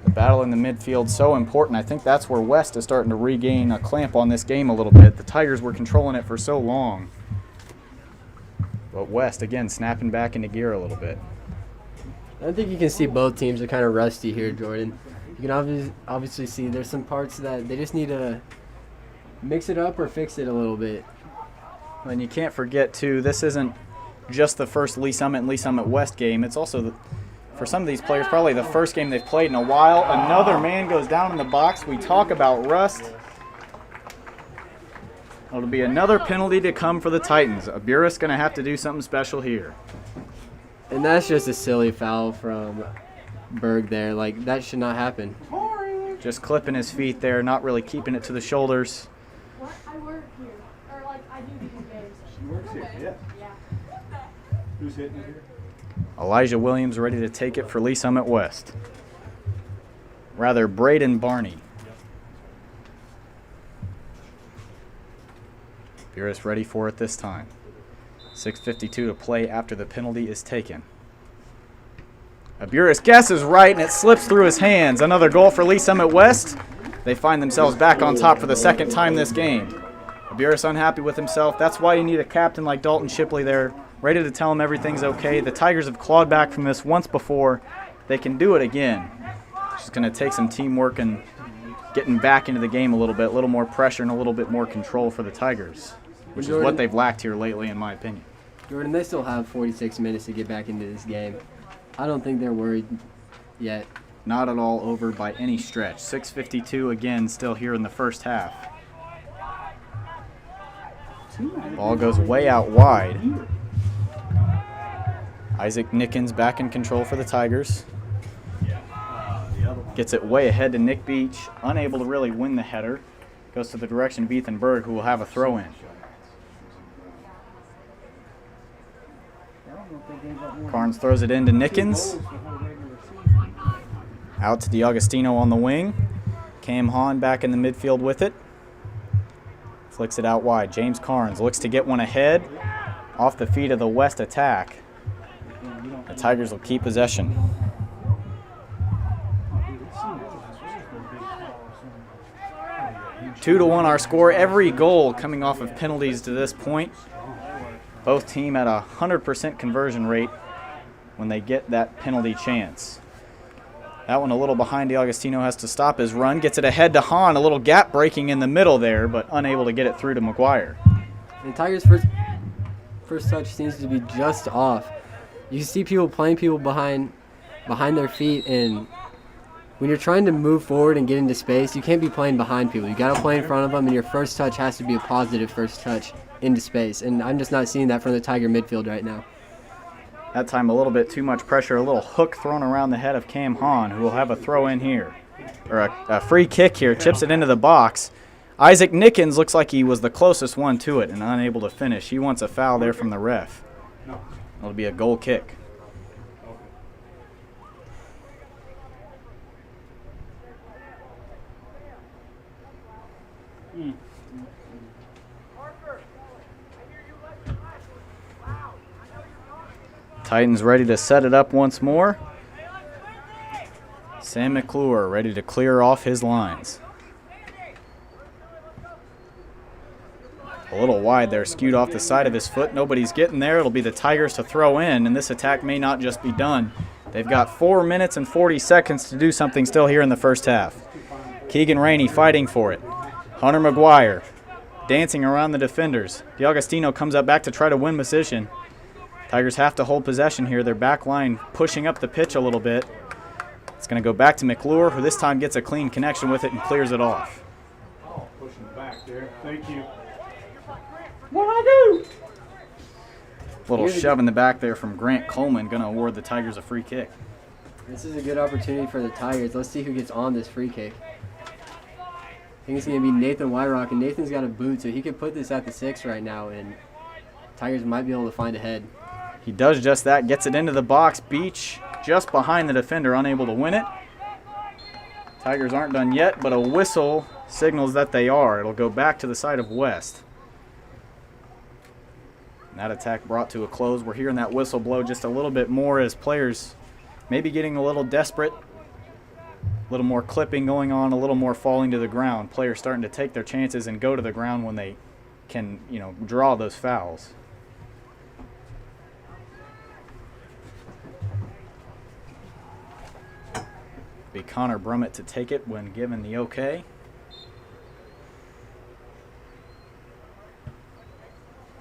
The battle in the midfield so important. I think that's where West is starting to regain a clamp on this game a little bit. The Tigers were controlling it for so long. But West, again, snapping back into gear a little bit. I think you can see both teams are kind of rusty here, Jordan. You can obviously see there's some parts that they just need to mix it up or fix it a little bit. And you can't forget, too, this isn't just the first Lee Summit and Lee Summit West game. It's also, for some of these players, probably the first game they've played in a while. Another man goes down in the box. We talk about rust. It'll be another penalty to come for the Titans. Aburis going to have to do something special here. And that's just a silly foul from Berg there. Like, that should not happen. Just clipping his feet there, not really keeping it to the shoulders. What? I work here. Or, like, I do these games. She works here, yeah. Yeah. Who's hitting it here? Elijah Williams ready to take it for Lee Summit West. Rather, Braden Barney. Buras ready for it this time. 6:52 to play after the penalty is taken. Buras guesses right, and it slips through his hands. Another goal for Lee Summit West. They find themselves back on top for the second time this game. Buras unhappy with himself. That's why you need a captain like Dalton Shipley there, ready to tell him everything's okay. The Tigers have clawed back from this once before. They can do it again. It's just going to take some teamwork and getting back into the game a little more pressure and a little bit more control for the Tigers, which is what they've lacked here lately, in my opinion. Jordan, they still have 46 minutes to get back into this game. I don't think they're worried yet. Not at all over by any stretch. 6:52 again, still here in the first half. Ball goes way out wide. Isaac Nickens back in control for the Tigers. Gets it way ahead to Nick Beach, unable to really win the header. Goes to the direction of Ethan Berg, who will have a throw-in. Carnes throws it into Nickens. Out to DiAugustino on the wing. Cam Hahn back in the midfield with it. Flicks it out wide. James Carnes looks to get one ahead off the feet of the West attack. The Tigers will keep possession. 2-1 our score. Every goal coming off of penalties to this point. Both team at a 100% conversion rate when they get that penalty chance. That one a little behind. DiAugustino has to stop his run. Gets it ahead to Hahn. A little gap breaking in the middle there, but unable to get it through to McGuire. And Tigers' first touch seems to be just off. You see people playing people behind their feet, and when you're trying to move forward and get into space, you can't be playing behind people. You got to play in front of them, and your first touch has to be a positive first touch into space. And I'm just not seeing that from the Tiger midfield right now. That time a little bit too much pressure. A little hook thrown around the head of Cam Hahn, who will have a throw in here. Or a free kick here. Chips it into the box. Isaac Nickens looks like he was the closest one to it and unable to finish. He wants a foul there from the ref. It'll be a goal kick. Titans ready to set it up once more. Sam McClure ready to clear off his lines. A little wide there, skewed off the side of his foot. Nobody's getting there. It'll be the Tigers to throw in, and this attack may not just be done. They've got 4 minutes and 40 seconds to do something still here in the first half. Keegan Rainey fighting for it. Hunter McGuire dancing around the defenders. DiAugustino comes up back to try to win position. Tigers have to hold possession here. Their back line pushing up the pitch a little bit. It's going to go back to McClure, who this time gets a clean connection with it and clears it off. Oh, pushing back there. Thank you. What'd I do? Little shove in the back there from Grant Coleman, going to award the Tigers a free kick. This is a good opportunity for the Tigers. Let's see who gets on this free kick. I think it's going to be Nathan Wyrock, and Nathan's got a boot, so he could put this at the 6 right now, and Tigers might be able to find a head. He does just that, gets it into the box. Beach just behind the defender, unable to win it. Tigers aren't done yet, but a whistle signals that they are. It'll go back to the side of West. And that attack brought to a close. We're hearing that whistle blow just a little bit more as players maybe getting a little desperate. A little more clipping going on, a little more falling to the ground. Players starting to take their chances and go to the ground when they can, draw those fouls. Be Connor Brummett to take it when given the okay.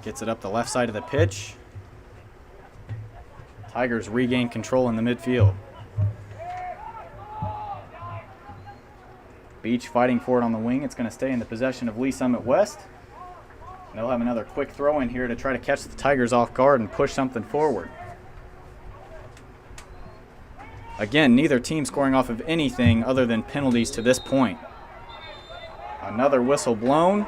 Gets it up the left side of the pitch. Tigers regain control in the midfield. Beach fighting for it on the wing. It's going to stay in the possession of Lee Summit West. They'll have another quick throw in here to try to catch the Tigers off guard and push something forward. Again, neither team scoring off of anything other than penalties to this point. Another whistle blown.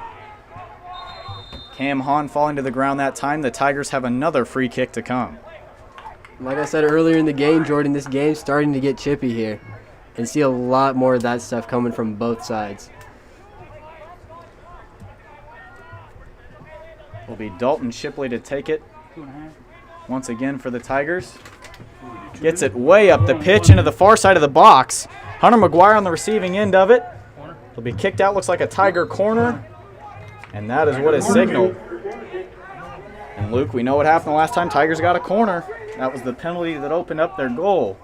Cam Hahn falling to the ground that time. The Tigers have another free kick to come. Like I said earlier in the game, Jordan, this game's starting to get chippy here. And see a lot more of that stuff coming from both sides. Will be Dalton Shipley to take it once again for the Tigers. Gets it way up the pitch into the far side of the box. Hunter McGuire on the receiving end of it. It'll be kicked out, looks like a Tiger corner. And that is what is signaled. And Luke, we know what happened the last time Tigers got a corner. That was the penalty that opened up their goal.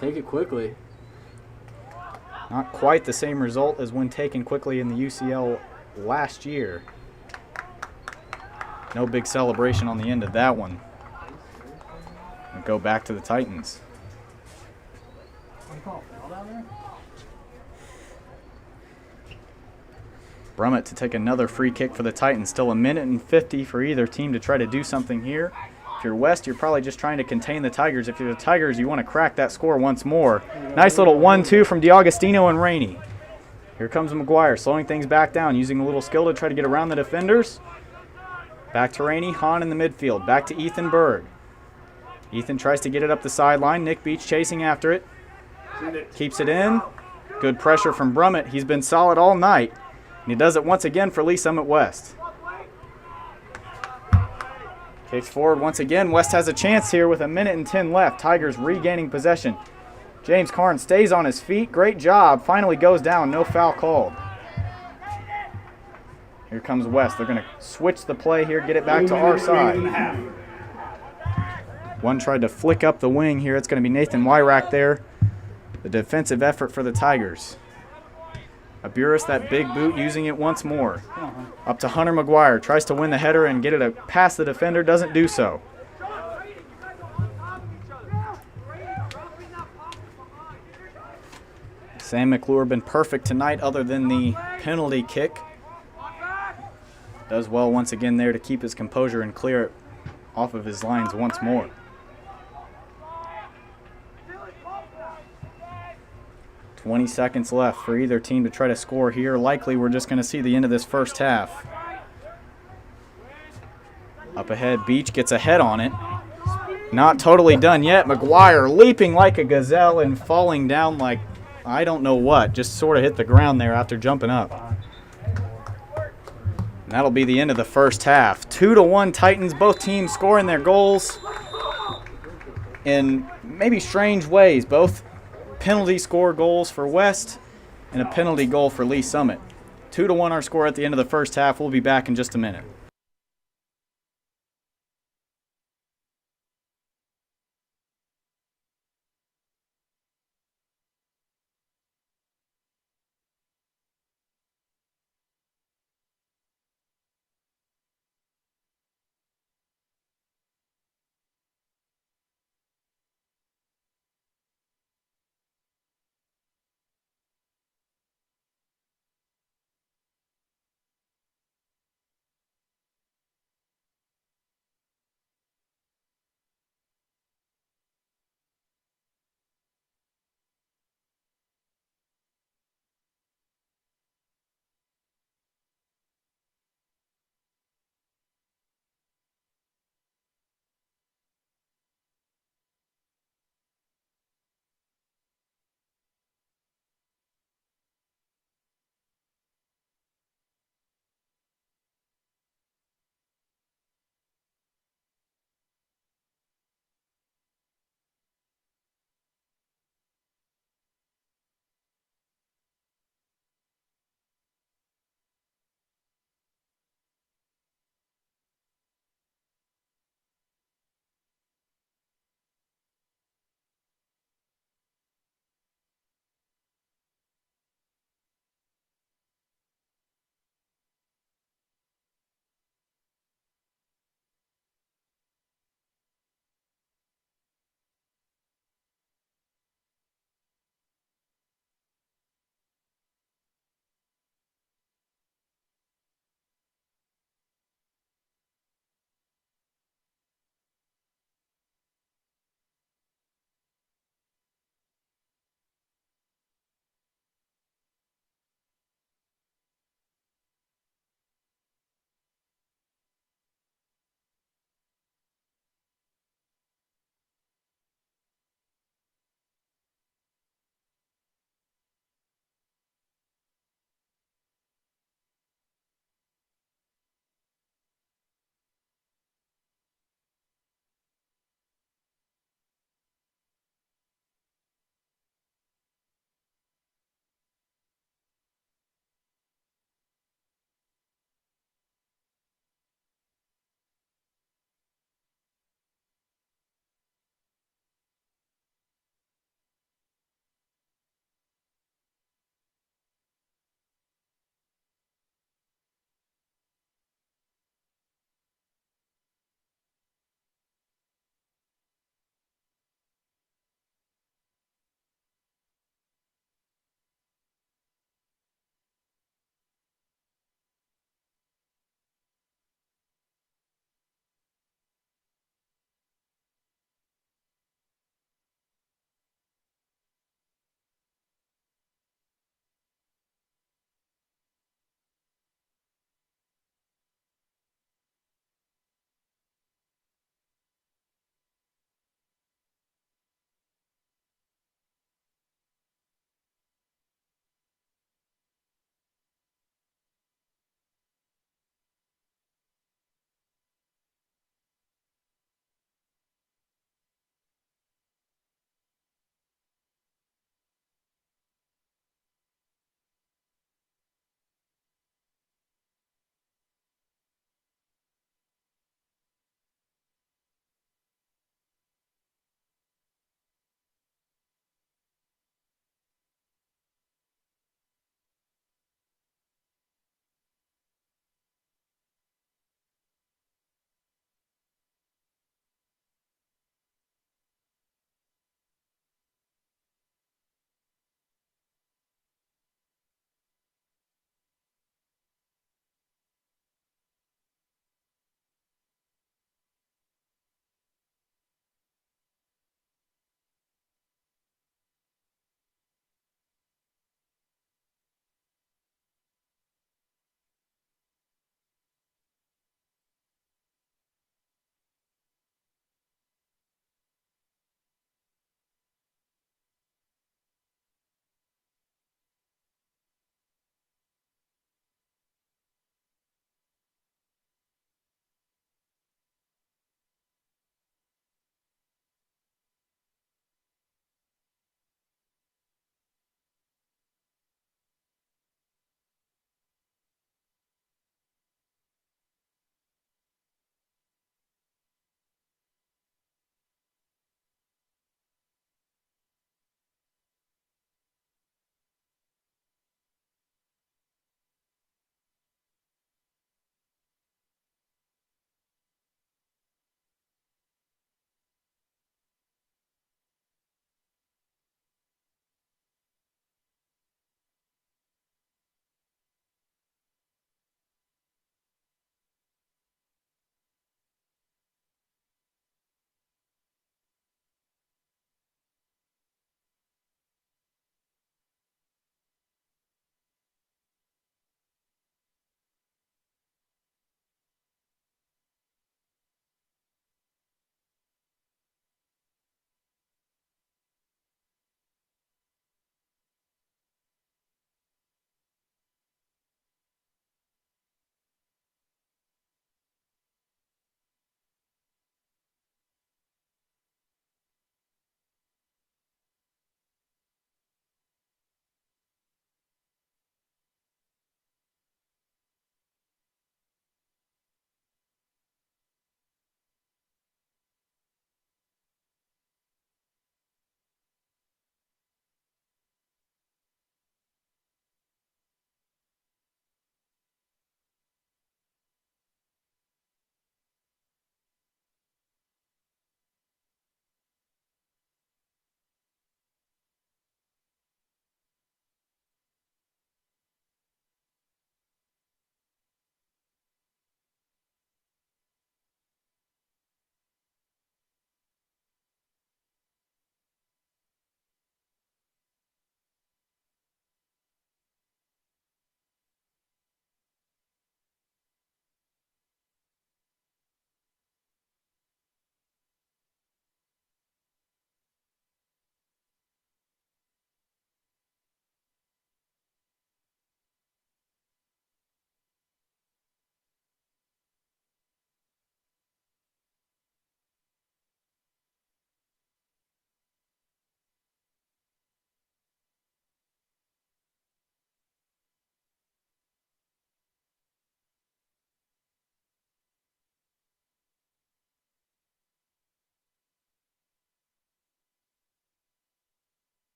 Take it quickly. Not quite the same result as when taken quickly in the UCL last year. No big celebration on the end of that one. And go back to the Titans. Brummett to take another free kick for the Titans. Still 1:50 for either team to try to do something here. If you're West, you're probably just trying to contain the Tigers. If you're the Tigers, you want to crack that score once more. Nice little 1-2 from DiAugustino and Rainey. Here comes McGuire, slowing things back down, using a little skill to try to get around the defenders. Back to Rainey, Hahn in the midfield. Back to Ethan Berg. Ethan tries to get it up the sideline. Nick Beach chasing after it. Keeps it in. Good pressure from Brummett. He's been solid all night. And he does it once again for Lee Summit West. Kicks forward once again. West has a chance here with 1:10 left. Tigers regaining possession. James Karn stays on his feet. Great job. Finally goes down. No foul called. Here comes West. They're going to switch the play here, get it back to our side. One tried to flick up the wing here. It's going to be Nathan Wyrack there. The defensive effort for the Tigers. Aburis, that big boot, using it once more. Up to Hunter McGuire. Tries to win the header and get it past the defender. Doesn't do so. Sam McClure been perfect tonight other than the penalty kick. Does well once again there to keep his composure and clear it off of his lines once more. $20 left for either team to try to score here. Likely we're just going to see the end of this first half. Up ahead, Beach gets a head on it. Not totally done yet. McGuire leaping like a gazelle and falling down like I don't know what. Just sort of hit the ground there after jumping up. And that'll be the end of the first half. 2-1 Titans. Both teams scoring their goals in maybe strange ways. Both penalty score goals for West and a penalty goal for Lee Summit. 2-1 our score at the end of the first half. We'll be back in just a minute.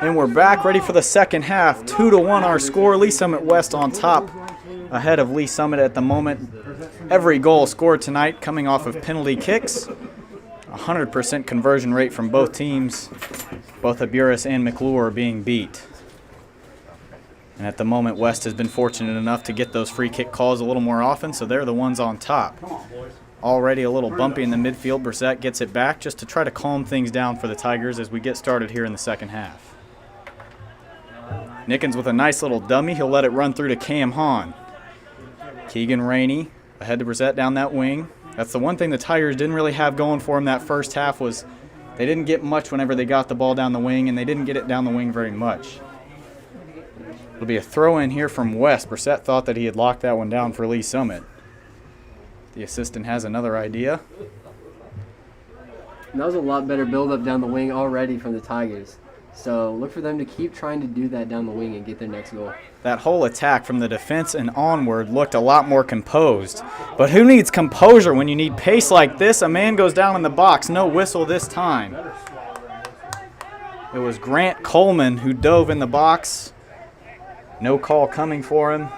And we're back ready for the second half. 2-1 our score. Lee Summit West on top, ahead of Lee Summit at the moment. Every goal scored tonight coming off of penalty kicks. 100% conversion rate from both teams. Both Aburis and McClure are being beat. And at the moment, West has been fortunate enough to get those free kick calls a little more often, so they're the ones on top. Already a little bumpy in the midfield. Brissett gets it back just to try to calm things down for the Tigers as we get started here in the second half. Nickens with a nice little dummy. He'll let it run through to Cam Hahn. Keegan Rainey ahead to Brissett down that wing. That's the one thing the Tigers didn't really have going for them that first half was they didn't get much whenever they got the ball down the wing, and they didn't get it down the wing very much. It'll be a throw-in here from West. Brissett thought that he had locked that one down for Lee Summit. The assistant has another idea. And that was a lot better build-up down the wing already from the Tigers. So look for them to keep trying to do that down the wing and get their next goal. That whole attack from the defense and onward looked a lot more composed. But who needs composure when you need pace like this? A man goes down in the box. No whistle this time. It was Grant Coleman who dove in the box. No call coming for him.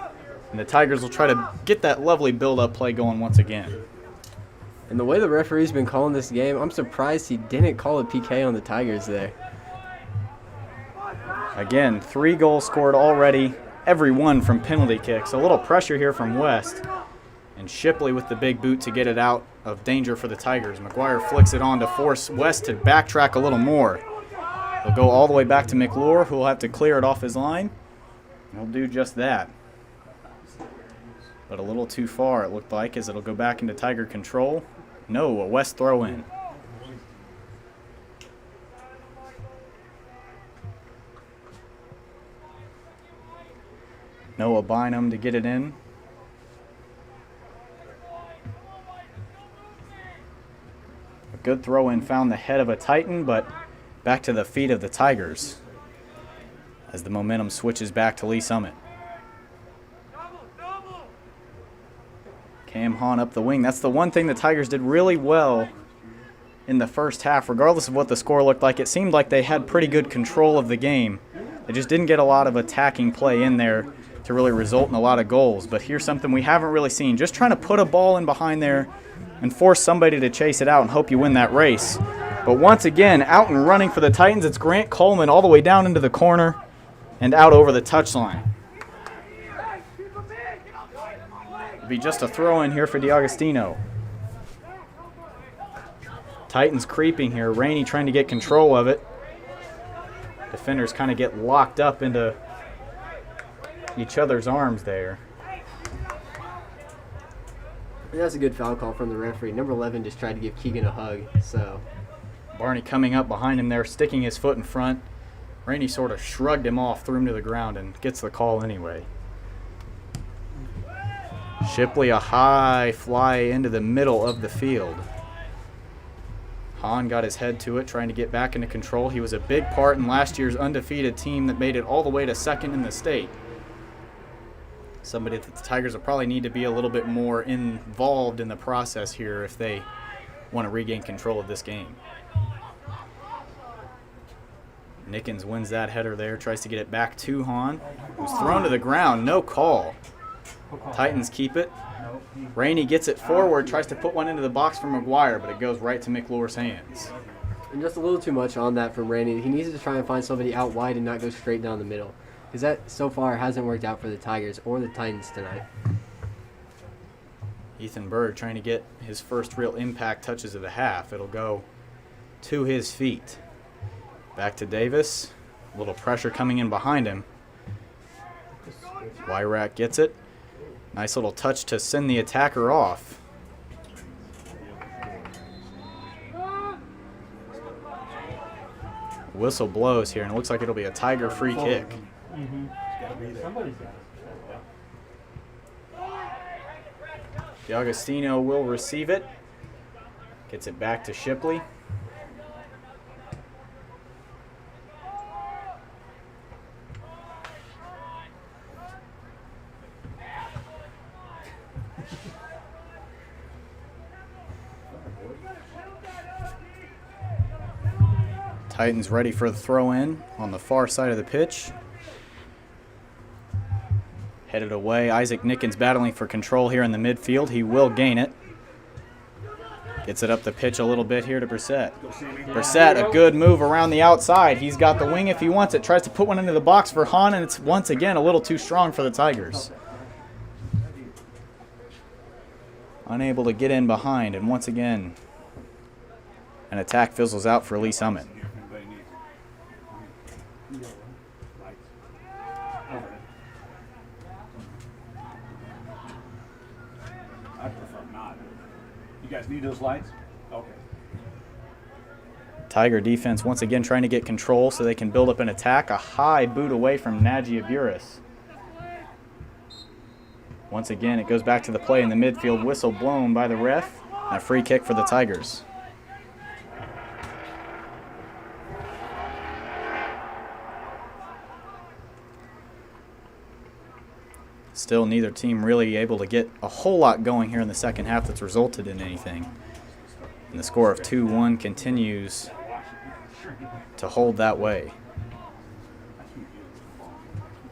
And the Tigers will try to get that lovely build-up play going once again. And the way the referee's been calling this game, I'm surprised he didn't call a PK on the Tigers there. Again, 3 goals scored already, every one from penalty kicks. A little pressure here from West. And Shipley with the big boot to get it out of danger for the Tigers. McGuire flicks it on to force West to backtrack a little more. He'll go all the way back to McClure, who will have to clear it off his line. He'll do just that. But a little too far, it looked like, as it'll go back into Tiger control. No, a West throw in. Noah Bynum to get it in. A good throw in found the head of a Titan, but back to the feet of the Tigers as the momentum switches back to Lee Summit. Cam Hahn up the wing. That's the one thing the Tigers did really well in the first half. Regardless of what the score looked like, it seemed like they had pretty good control of the game. They just didn't get a lot of attacking play in there to really result in a lot of goals. But here's something we haven't really seen. Just trying to put a ball in behind there and force somebody to chase it out and hope you win that race. But once again, out and running for the Titans, it's Grant Coleman all the way down into the corner and out over the touchline. It'll be just a throw in here for DiAgostino. Titans creeping here. Rainey trying to get control of it. Defenders kind of get locked up into each other's arms there. That's a good foul call from the referee. Number 11 just tried to give Keegan a hug. So Barney coming up behind him there, sticking his foot in front. Rainey sort of shrugged him off, threw him to the ground, and gets the call anyway. Shipley, a high fly into the middle of the field. Hahn got his head to it, trying to get back into control. He was a big part in last year's undefeated team that made it all the way to second in the state. Somebody that the Tigers will probably need to be a little bit more involved in the process here if they want to regain control of this game. Nickens wins that header there, tries to get it back to Hahn, who's thrown to the ground. No call. Titans keep it. Rainey gets it forward, tries to put one into the box for McGuire, but it goes right to McClure's hands. And just a little too much on that from Rainey. He needs to try and find somebody out wide and not go straight down the middle. Because that, so far, hasn't worked out for the Tigers or the Titans tonight. Ethan Bird trying to get his first real impact touches of the half. It'll go to his feet. Back to Davis. A little pressure coming in behind him. Wyrack gets it. Nice little touch to send the attacker off. Whistle blows here, and it looks like it'll be a Tiger free kick. Somebody's got it. DiAgostino will receive it. Gets it back to Shipley. Titans ready for the throw in on the far side of the pitch. Headed away. Isaac Nickens battling for control here in the midfield. He will gain it. Gets it up the pitch a little bit here to Brissett. Brissett, a good move around the outside. He's got the wing if he wants it. Tries to put one into the box for Hahn, and it's once again a little too strong for the Tigers. Unable to get in behind, and once again, an attack fizzles out for Lee Summit. I prefer not. You guys need those lights? Okay. Tiger defense once again trying to get control so they can build up an attack. A high boot away from Naji Aburis. Once again, it goes back to the play in the midfield. Whistle blown by the ref. And a free kick for the Tigers. Still neither team really able to get a whole lot going here in the second half that's resulted in anything. And the score of 2-1 continues to hold that way.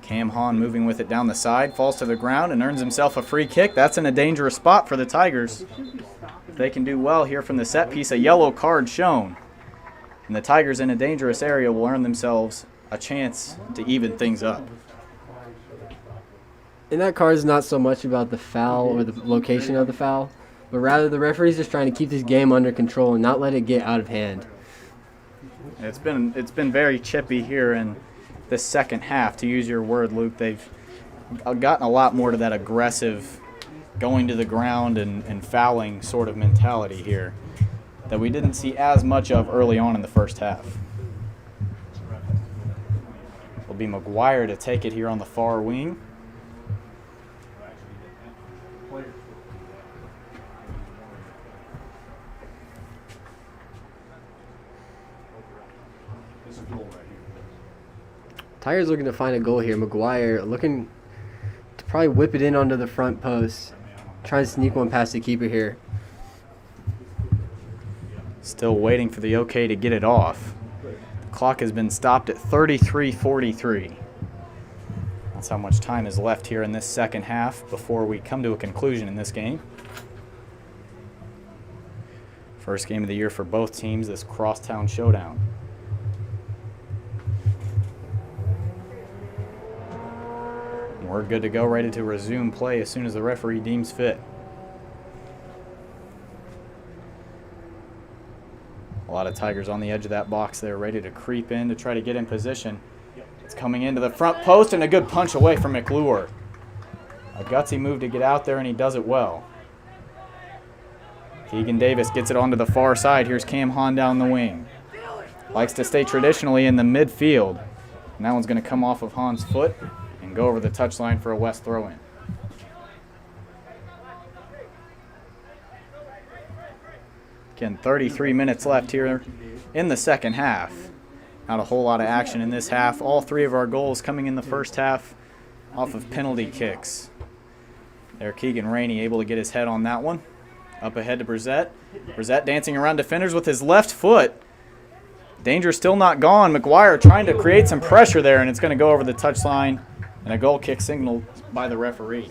Cam Hahn moving with it down the side, falls to the ground and earns himself a free kick. That's in a dangerous spot for the Tigers. If they can do well here from the set piece, a yellow card shown. And the Tigers in a dangerous area will earn themselves a chance to even things up. And that card is not so much about the foul or the location of the foul, but rather the referee's just trying to keep this game under control and not let it get out of hand. It's been very chippy here in the second half, to use your word, Luke. They've gotten a lot more to that aggressive going to the ground and fouling sort of mentality here that we didn't see as much of early on in the first half. It'll be McGuire to take it here on the far wing. Tigers looking to find a goal here. McGuire looking to probably whip it in onto the front post. Trying to sneak one past the keeper here. Still waiting for the okay to get it off. The clock has been stopped at 33:43. That's how much time is left here in this second half before we come to a conclusion in this game. First game of the year for both teams, this crosstown showdown. We're good to go, ready to resume play as soon as the referee deems fit. A lot of Tigers on the edge of that box there, ready to creep in to try to get in position. It's coming into the front post and a good punch away from McClure. A gutsy move to get out there, and he does it well. Keegan Davis gets it onto the far side. Here's Cam Hahn down the wing. Likes to stay traditionally in the midfield. And that one's going to come off of Hahn's foot and go over the touchline for a West throw-in. Again, 33 minutes left here in the second half. Not a whole lot of action in this half. All three of our goals coming in the first half off of penalty kicks. There, Keegan Rainey able to get his head on that one. Up ahead to Brissett. Brissett dancing around defenders with his left foot. Danger still not gone. McGuire trying to create some pressure there, and it's going to go over the touchline. And a goal kick signaled by the referee.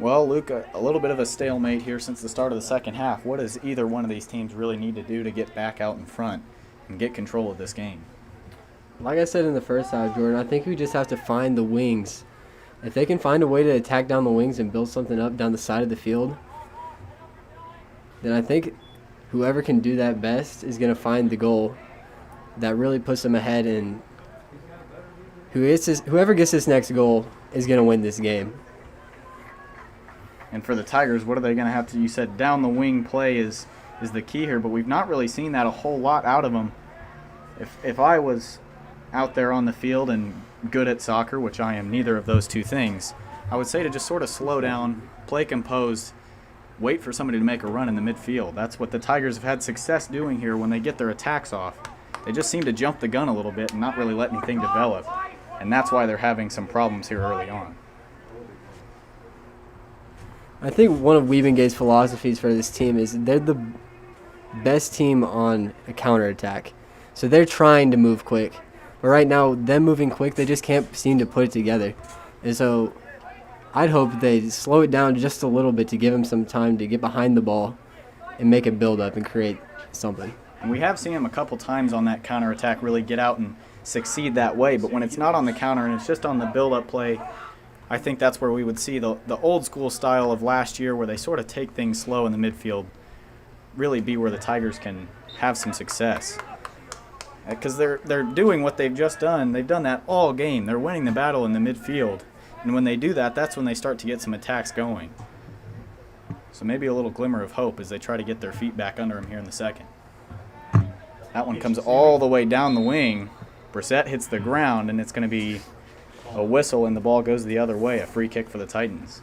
Well, Luke, a little bit of a stalemate here since the start of the second half. What does either one of these teams really need to do to get back out in front and get control of this game? Like I said in the first half, Jordan, I think we just have to find the wings. If they can find a way to attack down the wings and build something up down the side of the field, then I think whoever can do that best is going to find the goal that really puts them ahead, and whoever gets this next goal is going to win this game. And for the Tigers, what are they going to have to, you said down the wing play is the key here, but we've not really seen that a whole lot out of them. If I was out there on the field and good at soccer, which I am neither of those two things, I would say to just sort of slow down, play composed, wait for somebody to make a run in the midfield. That's what the Tigers have had success doing here when they get their attacks off. They just seem to jump the gun a little bit and not really let anything develop. and that's why they're having some problems here early on. I think one of Weebengate's philosophies for this team is they're the best team on a counterattack. So they're trying to move quick. But right now, them moving quick, they just can't seem to put it together. And so I'd hope they slow it down just a little bit to give them some time to get behind the ball and make a build-up and create something. And we have seen them a couple times on that counterattack really get out and succeed that way. But when it's not on the counter and it's just on the build-up play, I think that's where we would see the old school style of last year where they sort of take things slow in the midfield really be where the Tigers can have some success. Because they're doing what they've just done. They've done that all game. They're winning the battle in the midfield. And when they do that, that's when they start to get some attacks going. So maybe a little glimmer of hope as they try to get their feet back under them here in the second. That one comes all the way down the wing. Brissett hits the ground, and it's going to be a whistle, and the ball goes the other way. A free kick for the Titans.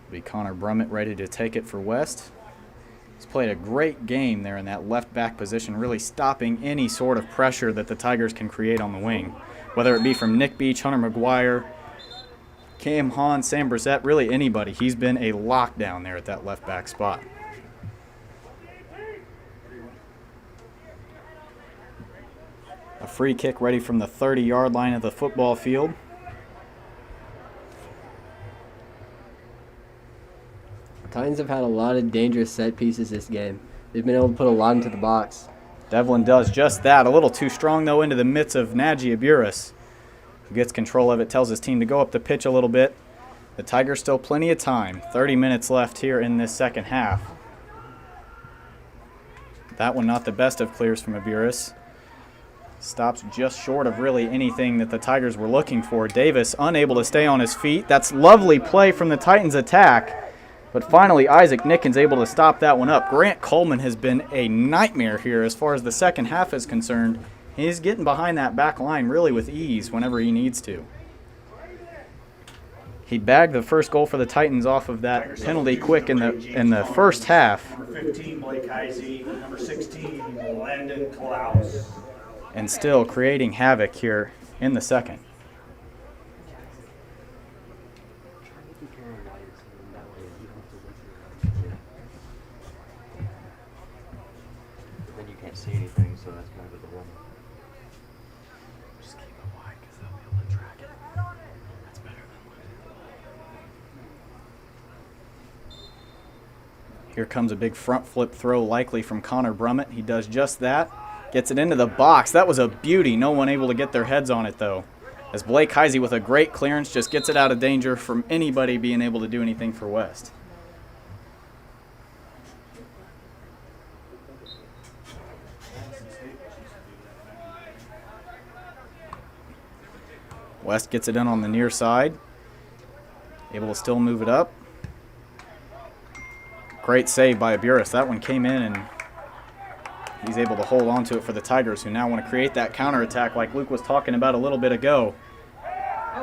Be Connor Brummett ready to take it for West. He's played a great game there in that left back position, really stopping any sort of pressure that the Tigers can create on the wing. Whether it be from Nick Beach, Hunter McGuire, Cam Hahn, Sam Brissett, really anybody. He's been a lockdown there at that left back spot. A free kick ready from the 30-yard line of the football field. Titans have had a lot of dangerous set pieces this game. They've been able to put a lot into the box. Devlin does just that. A little too strong, though, into the midst of Naji Aburis, who gets control of it, tells his team to go up the pitch a little bit. The Tigers still plenty of time. 30 minutes left here in this second half. That one not the best of clears from Aburis. Stops just short of really anything that the Tigers were looking for. Davis unable to stay on his feet. That's lovely play from the Titans attack. But finally, Isaac Nickens able to stop that one up. Grant Coleman has been a nightmare here as far as the second half is concerned. He's getting behind that back line really with ease whenever he needs to. He bagged the first goal for the Titans off of that penalty quick in the first half. Number 15, Blake Heisey. Number 16, Landon Klaus. And still creating havoc here in the second. Then you can't see anything, so that's kind of the dilemma. Just keep it wide because they'll be able to track it. That's better than Here comes a big front flip throw likely from Connor Brummett. He does just that. Gets it into the box. That was a beauty. No one able to get their heads on it, though. As Blake Heisey with a great clearance just gets it out of danger from anybody being able to do anything for West. West gets it in on the near side. Able to still move it up. Great save by Aburis. That one came in and he's able to hold on to it for the Tigers, who now want to create that counterattack like Luke was talking about a little bit ago.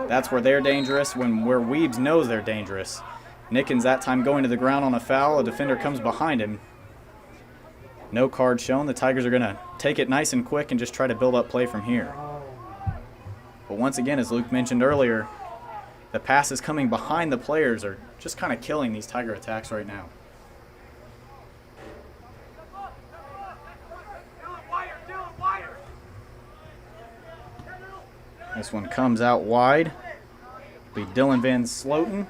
That's where they're dangerous, where Weebs knows they're dangerous. Nickens that time going to the ground on a foul. A defender comes behind him. No card shown. The Tigers are going to take it nice and quick and just try to build up play from here. But once again, as Luke mentioned earlier, the passes coming behind the players are just kind of killing these Tiger attacks right now. This one comes out wide. Be Dylan Van Sloten.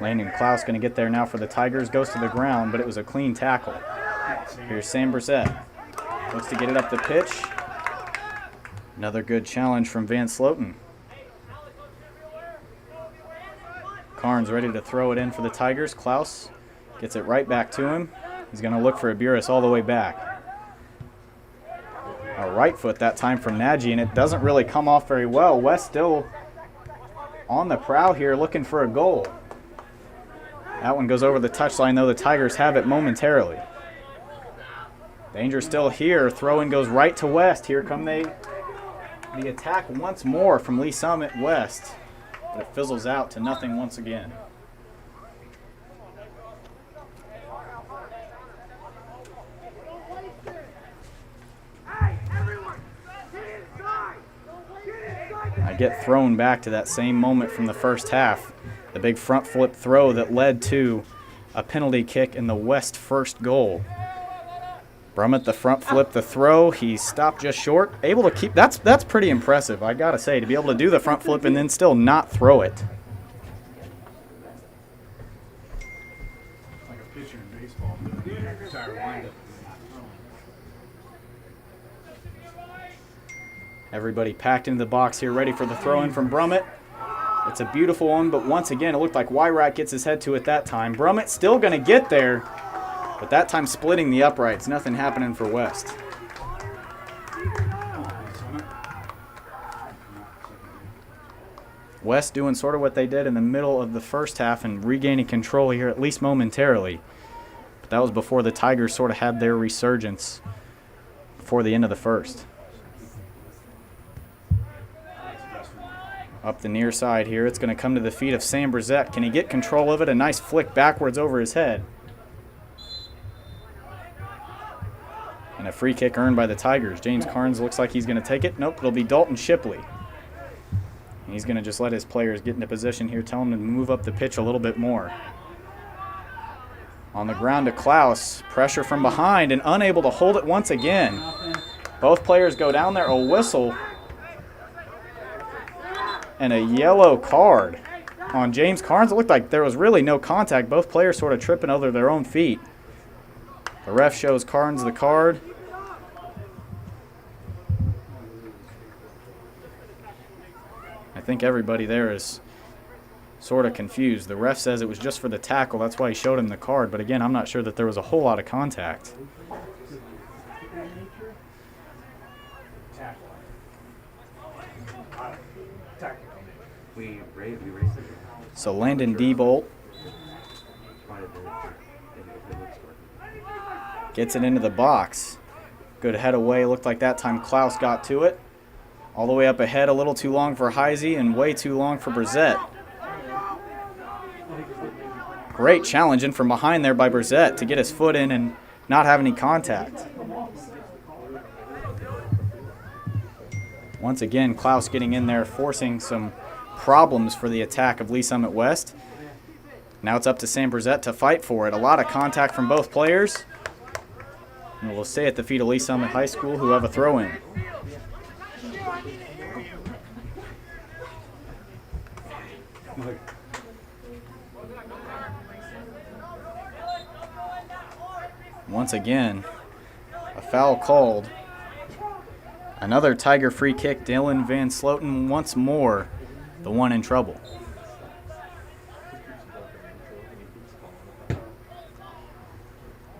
Landon Klaus going to get there now for the Tigers. Goes to the ground, but it was a clean tackle. Here's Sam Brissett. Looks to get it up the pitch. Another good challenge from Van Sloten. Carnes ready to throw it in for the Tigers. Klaus gets it right back to him. He's going to look for Aburis all the way back. A right foot that time from Nagy, and it doesn't really come off very well. West still on the prowl here looking for a goal. That one goes over the touchline, though. The Tigers have it momentarily. Danger still here. Throw-in goes right to West. Here come the attack once more from Lee Summit West. But it fizzles out to nothing once again. get thrown back to that same moment from the first half. The big front flip throw that led to a penalty kick in the West first goal. Brummett the front flip the throw. He stopped just short. Able to keep, that's pretty impressive, I gotta say, to be able to do the front flip and then still not throw it. Like a pitcher in baseball. Entire windup. Everybody packed into the box here, ready for the throw-in from Brummett. It's a beautiful one, but once again, it looked like Wyrack gets his head to it that time. Brummett still going to get there, but that time splitting the uprights. Nothing happening for West. West doing sort of what they did in the middle of the first half and regaining control here, at least momentarily. But that was before the Tigers sort of had their resurgence before the end of the first. Up the near side here, it's going to come to the feet of Sam Brissett. Can he get control of it? A nice flick backwards over his head. And a free kick earned by the Tigers. James Carnes looks like he's going to take it. Nope, it'll be Dalton Shipley. And he's going to just let his players get into position here, tell them to move up the pitch a little bit more. On the ground to Klaus. Pressure from behind and unable to hold it once again. Both players go down there. A whistle. And a yellow card on James Carnes. It looked like there was really no contact. Both players sort of tripping over their own feet. The ref shows Carnes the card. I think everybody there is sort of confused. The ref says it was just for the tackle. That's why he showed him the card. But again, I'm not sure that there was a whole lot of contact. We raised it. So Landon Diebolt gets it into the box. Good head away. Looked like that time Klaus got to it. All the way up ahead, a little too long for Heisey and way too long for Brissett. Great challenge in from behind there by Brissett to get his foot in and not have any contact. Once again, Klaus getting in there, forcing some problems for the attack of Lee Summit West. Now it's up to Sam Brissett to fight for it. A lot of contact from both players. And we'll stay at the feet of Lee Summit High School, who have a throw-in. Once again, a foul called. Another Tiger free kick. Dylan Van Sloten once more the one in trouble.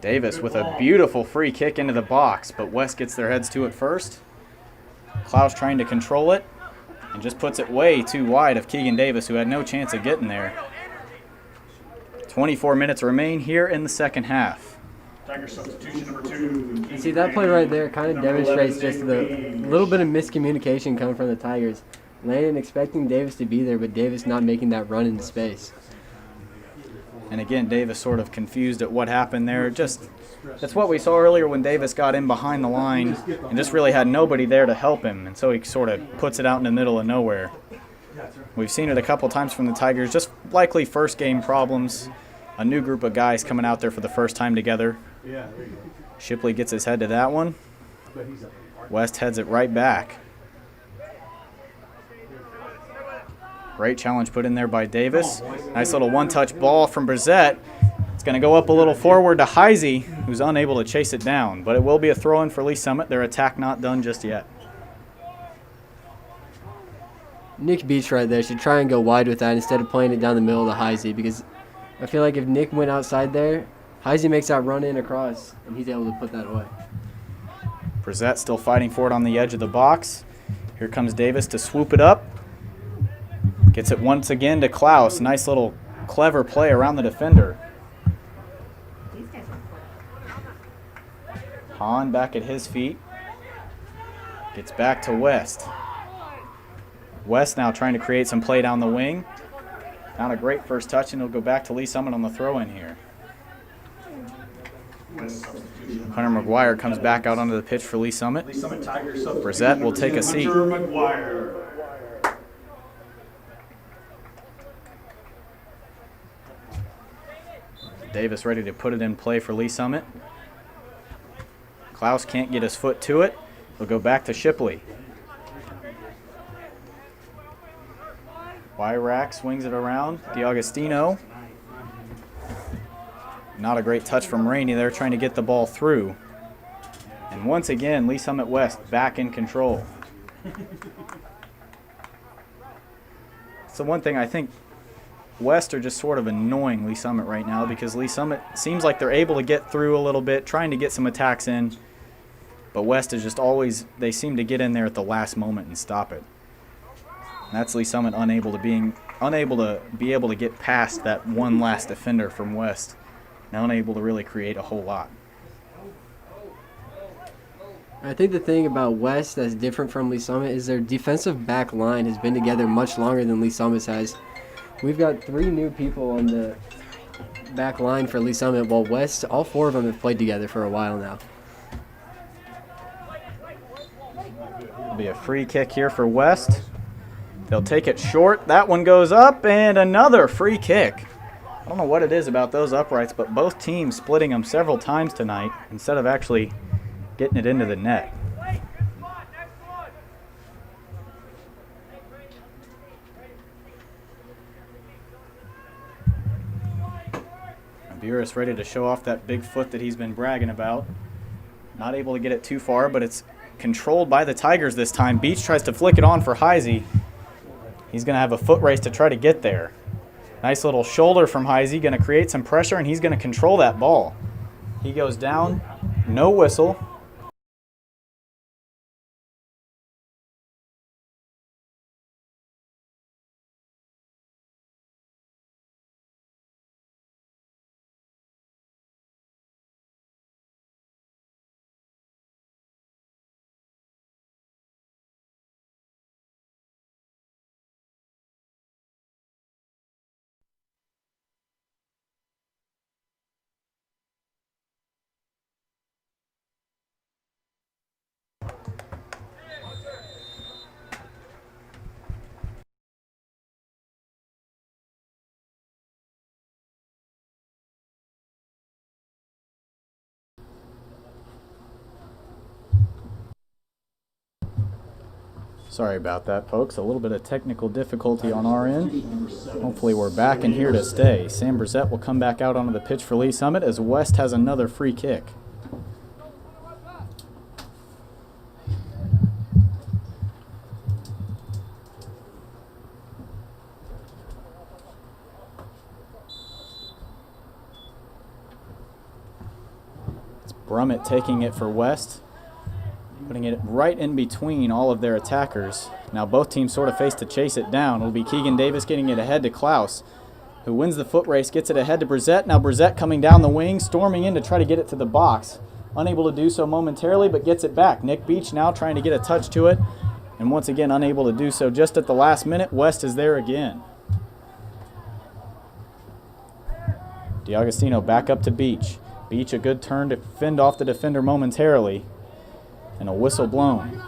Davis with a beautiful free kick into the box, but West gets their heads to it first. Klaus trying to control it and just puts it way too wide of Keegan Davis, who had no chance of getting there. 24 minutes remain here in the second half. Tiger substitution number 2. You see, that play right there kind of demonstrates just the little bit of miscommunication coming from the Tigers. Landon expecting Davis to be there, but Davis not making that run into space. And again, Davis sort of confused at what happened there. That's what we saw earlier when Davis got in behind the line and just really had nobody there to help him. And so he sort of puts it out in the middle of nowhere. We've seen it a couple times from the Tigers, just likely first game problems. A new group of guys coming out there for the first time together. Shipley gets his head to that one. West heads it right back. Great challenge put in there by Davis. Nice little one-touch ball from Brissett. It's going to go up a little forward to Heisey, who's unable to chase it down. But it will be a throw-in for Lee Summit. Their attack not done just yet. Nick Beach right there should try and go wide with that instead of playing it down the middle to Heisey, because I feel like if Nick went outside there, Heisey makes that run in across, and he's able to put that away. Brissett still fighting for it on the edge of the box. Here comes Davis to swoop it up. Gets it once again to Klaus. Nice little clever play around the defender. Hahn back at his feet. Gets back to West. West now trying to create some play down the wing. Not a great first touch, and it'll go back to Lee Summit on the throw-in here. Hunter McGuire comes back out onto the pitch for Lee Summit. Lee Summit Tigers Brissett will take a seat. Hunter McGuire. Davis ready to put it in play for Lee Summit. Klaus can't get his foot to it. He'll go back to Shipley. Wyrack swings it around. DiAugustino. Not a great touch from Rainey there, trying to get the ball through. And once again, Lee Summit West back in control. So one thing, I think West are just sort of annoying Lee Summit right now, because Lee Summit seems like they're able to get through a little bit, trying to get some attacks in. But West is just always, they seem to get in there at the last moment and stop it. And that's Lee Summit unable to be able to get past that one last defender from West. Now unable to really create a whole lot. I think the thing about West that's different from Lee Summit is their defensive back line has been together much longer than Lee Summit's has. We've got 3 new people on the back line for Lee Summit, while West, all 4 of them have played together for a while now. It'll be a free kick here for West. They'll take it short. That one goes up, and another free kick. I don't know what it is about those uprights, but both teams splitting them several times tonight instead of actually getting it into the net. Buras ready to show off that big foot that he's been bragging about. Not able to get it too far, but it's controlled by the Tigers this time. Beach tries to flick it on for Heisey. He's going to have a foot race to try to get there. Nice little shoulder from Heisey, going to create some pressure, and he's going to control that ball. He goes down, no whistle. Sorry about that, folks. A little bit of technical difficulty on our end. Hopefully we're back and here to stay. Sam Brissett will come back out onto the pitch for Lee Summit as West has another free kick. It's Brummett taking it for West, putting it right in between all of their attackers. Now both teams sort of face to chase it down. It'll be Keegan Davis getting it ahead to Klaus, who wins the foot race, gets it ahead to Brissett. Now Brissett coming down the wing, storming in to try to get it to the box. Unable to do so momentarily, but gets it back. Nick Beach now trying to get a touch to it, and once again unable to do so just at the last minute. West is there again. DiAugustino back up to Beach. Beach a good turn to fend off the defender momentarily. And a whistle blown.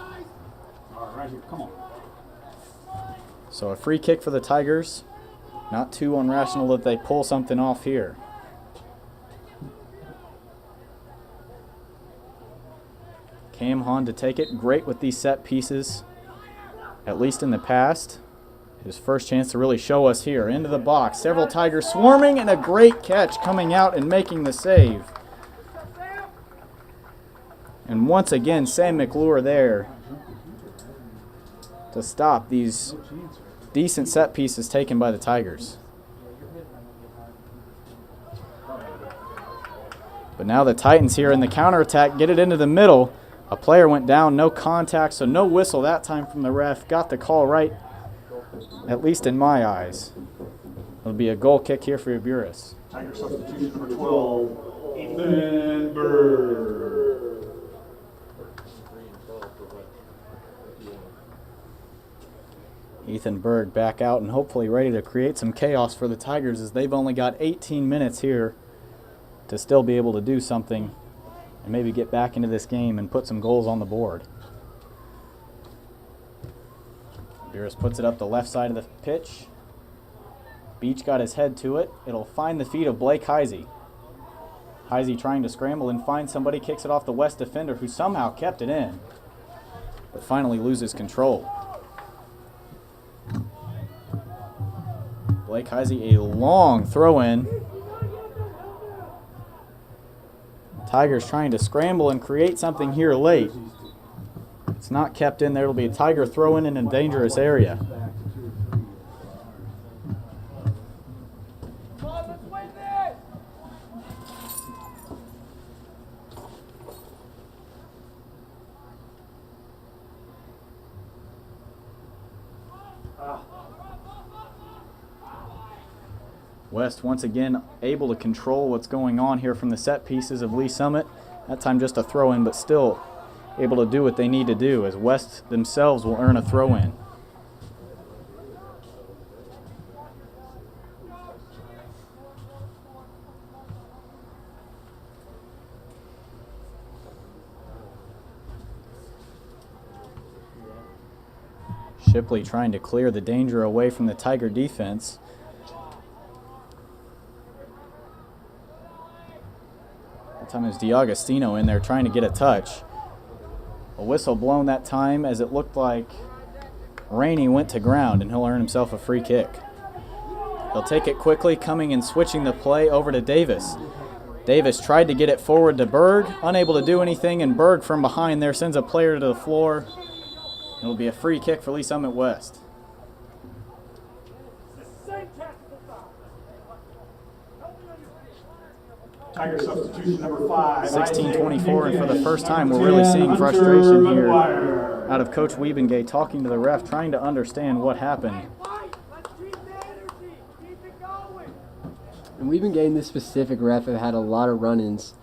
All right, right here. Come on. So a free kick for the Tigers. Not too irrational that they pull something off here. Cam Hahn to take it. Great with these set pieces, at least in the past. His first chance to really show us here. Into the box. Several Tigers swarming, and a great catch coming out and making the save. And once again, Sam McClure there to stop these decent set pieces taken by the Tigers. But now the Titans here in the counterattack get it into the middle. A player went down, no contact, so no whistle that time from the ref. Got the call right, at least in my eyes. It'll be a goal kick here for Buras. Tiger substitution number 12, Ethan Bird. Ethan Berg back out and hopefully ready to create some chaos for the Tigers, as they've only got 18 minutes here to still be able to do something and maybe get back into this game and put some goals on the board. Buras puts it up the left side of the pitch. Beach got his head to it. It'll find the feet of Blake Heisey. Heisey trying to scramble and find somebody, kicks it off the West defender who somehow kept it in, but finally loses control. Blake Heisey, a long throw-in. Tigers trying to scramble and create something here late. It's not kept in there. It'll be a Tiger throw-in in a dangerous area. West once again able to control what's going on here from the set pieces of Lee Summit. That time just a throw-in, but still able to do what they need to do, as West themselves will earn a throw-in. Shipley trying to clear the danger away from the Tiger defense. That time is DiAgostino in there trying to get a touch. A whistle blown that time as it looked like Rainey went to ground, and he'll earn himself a free kick. He'll take it quickly, coming and switching the play over to Davis. Davis tried to get it forward to Berg, unable to do anything, and Berg from behind there sends a player to the floor. It'll be a free kick for Lee Summit West. Tiger substitution number 5. 16-24, and for the first time we're really seeing frustration here out of Coach Wiebengay, talking to the ref, trying to understand what happened. And Wiebengay and this specific ref have had a lot of run-ins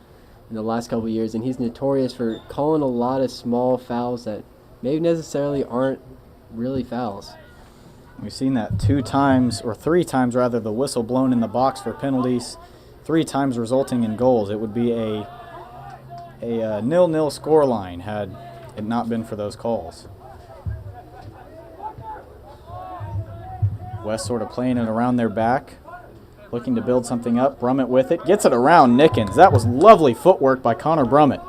in the last couple of years, and he's notorious for calling a lot of small fouls that maybe necessarily aren't really fouls. We've seen that 2 times, or 3 times rather, the whistle blown in the box for penalties, 3 times resulting in goals. It would be a 0-0 scoreline had it not been for those calls. West sort of playing it around their back, looking to build something up. Brummett with it, gets it around Nickens. That was lovely footwork by Connor Brummett.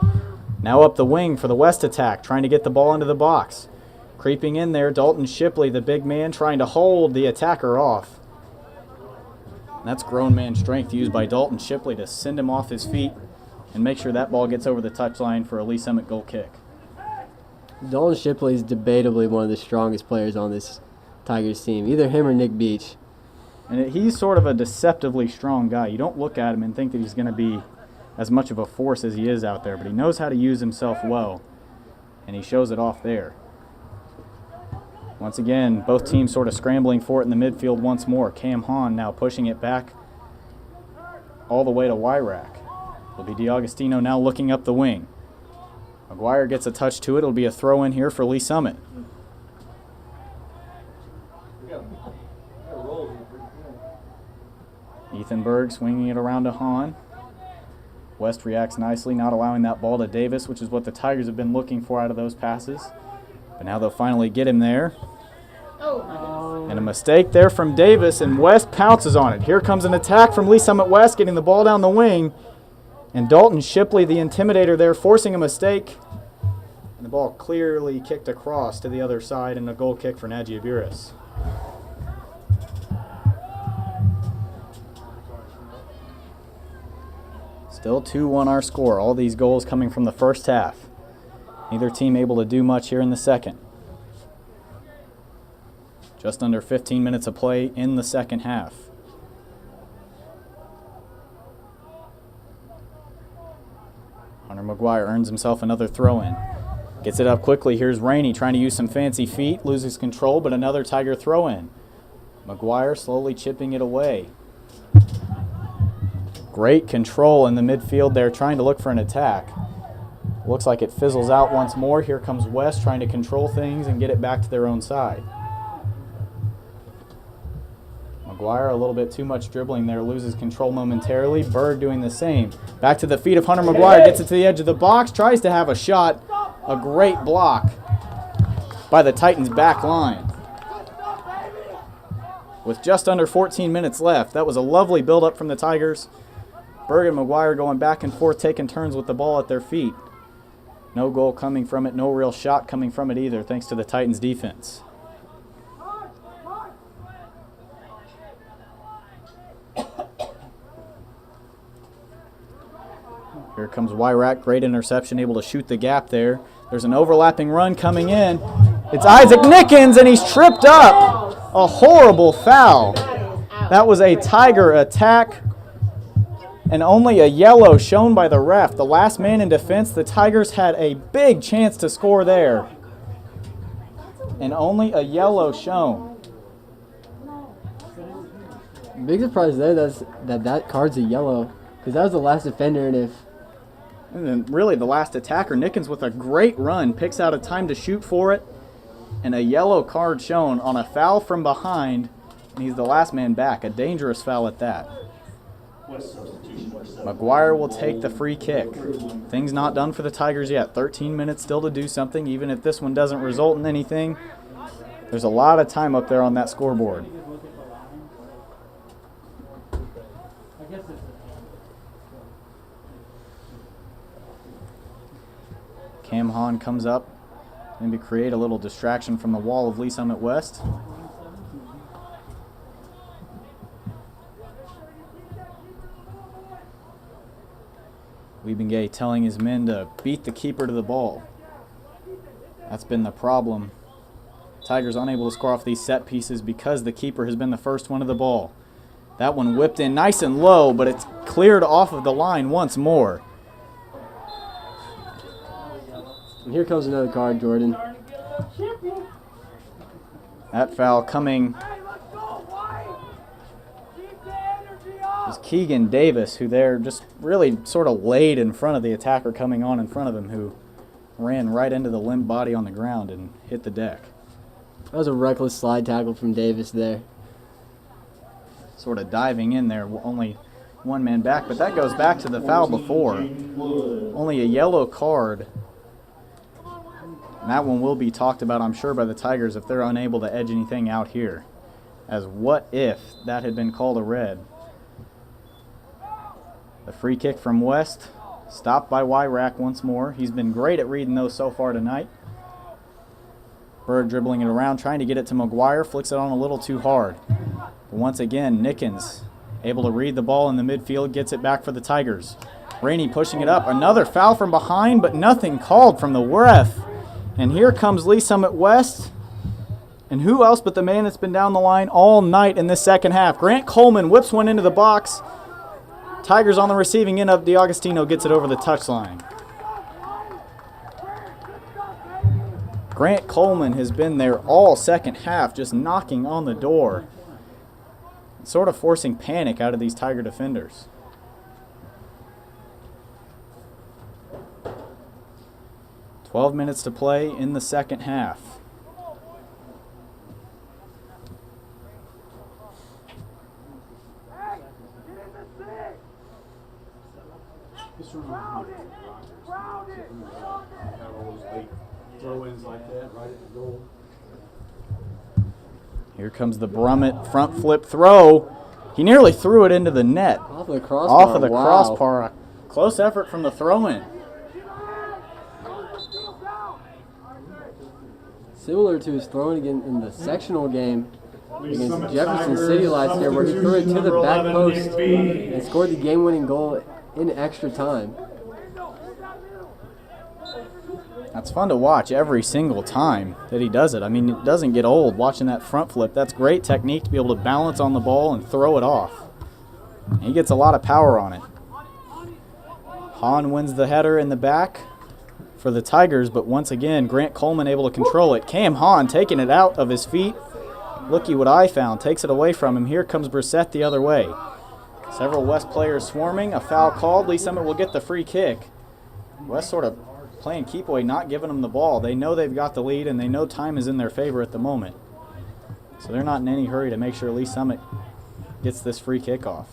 Now up the wing for the West attack, trying to get the ball into the box. Creeping in there, Dalton Shipley, the big man, trying to hold the attacker off. And that's grown man strength used by Dalton Shipley to send him off his feet and make sure that ball gets over the touchline for a Lee Summit goal kick. Dalton Shipley is debatably one of the strongest players on this Tigers team, either him or Nick Beach. And he's sort of a deceptively strong guy. You don't look at him and think that he's going to be as much of a force as he is out there, but he knows how to use himself well, and he shows it off there. Once again, both teams sort of scrambling for it in the midfield once more. Cam Hahn now pushing it back all the way to Wyrack. It'll be DiAgostino now looking up the wing. McGuire gets a touch to it. It'll be a throw in here for Lee Summit. Ethan Berg swinging it around to Hahn. West reacts nicely, not allowing that ball to Davis, which is what the Tigers have been looking for out of those passes. But now they'll finally get him there. And a mistake there from Davis, and West pounces on it. Here comes an attack from Lee Summit West, getting the ball down the wing. And Dalton Shipley, the intimidator there, forcing a mistake. And the ball clearly kicked across to the other side, and a goal kick for Nagiabiris. Still 2-1 our score. All these goals coming from the first half. Neither team able to do much here in the second. Just under 15 minutes of play in the second half. Hunter McGuire earns himself another throw-in. Gets it up quickly. Here's Rainey trying to use some fancy feet. Loses control, but another Tiger throw-in. McGuire slowly chipping it away. Great control in the midfield there, trying to look for an attack. Looks like it fizzles out once more. Here comes West trying to control things and get it back to their own side. McGuire, a little bit too much dribbling there, loses control momentarily. Berg doing the same. Back to the feet of Hunter McGuire, gets it to the edge of the box, tries to have a shot. A great block by the Titans' back line. With just under 14 minutes left, that was a lovely build-up from the Tigers. Berg and McGuire going back and forth, taking turns with the ball at their feet. No goal coming from it, no real shot coming from it either, thanks to the Titans' defense. Here comes Wyrack, great interception, able to shoot the gap there. There's an overlapping run coming in. It's Isaac Nickens, and he's tripped up. A horrible foul. That was a Tiger attack, and only a yellow shown by the ref. The last man in defense, the Tigers had a big chance to score there, and only a yellow shown. Big surprise there that card's a yellow, because that was the last defender, And then really the last attacker, Nickens, with a great run, picks out a time to shoot for it, and a yellow card shown on a foul from behind, and he's the last man back. A dangerous foul at that. McGuire will take the free kick. Things not done for the Tigers yet. 13 minutes still to do something, even if this one doesn't result in anything. There's a lot of time up there on that scoreboard. Cam Hahn comes up, maybe create a little distraction from the wall of Lee Summit West. Wiebengay telling his men to beat the keeper to the ball. That's been the problem. Tigers unable to score off these set pieces because the keeper has been the first one to the ball. That one whipped in nice and low, but it's cleared off of the line once more. and here comes another card, Jordan. That foul coming is Keegan Davis, who there just really sort of laid in front of the attacker coming on in front of him, who ran right into the limp body on the ground and hit the deck. That was a reckless slide tackle from Davis there. Sort of diving in there, only one man back, but that goes back to the foul before. Only a yellow card. And that one will be talked about, I'm sure, by the Tigers if they're unable to edge anything out here. As what if that had been called a red? The free kick from West, stopped by Wyrack once more. He's been great at reading those so far tonight. Berg dribbling it around, trying to get it to McGuire, flicks it on a little too hard. But once again, Nickens able to read the ball in the midfield, gets it back for the Tigers. Rainey pushing it up. Another foul from behind, but nothing called from the ref. And here comes Lee Summit West. And who else but the man that's been down the line all night in this second half? Grant Coleman whips one into the box. Tigers on the receiving end of DiAugustino, gets it over the touchline. Grant Coleman has been there all second half, just knocking on the door. Sort of forcing panic out of these Tiger defenders. "12 minutes to play in the second half. Throw-ins like that, right at the goal. Here comes the Brummett front flip throw. He nearly threw it into the net. Off of the crossbar. Off of the crossbar. A close effort from the throw-in. Similar to his throwing again in the sectional game against Jefferson City last year, where he threw it to the back post and scored the game-winning goal in extra time. That's fun to watch every single time that he does it. I mean, it doesn't get old watching that front flip. That's great technique to be able to balance on the ball and throw it off. And he gets a lot of power on it. Hahn wins the header in the back for the Tigers, but once again, Grant Coleman able to control it. Cam Hahn taking it out of his feet. Looky what I found. Takes it away from him. Here comes Brissett the other way. Several West players swarming. A foul called. Lee Summit will get the free kick. West sort of playing keep away, not giving them the ball. They know they've got the lead, and they know time is in their favor at the moment. So they're not in any hurry to make sure Lee Summit gets this free kick off.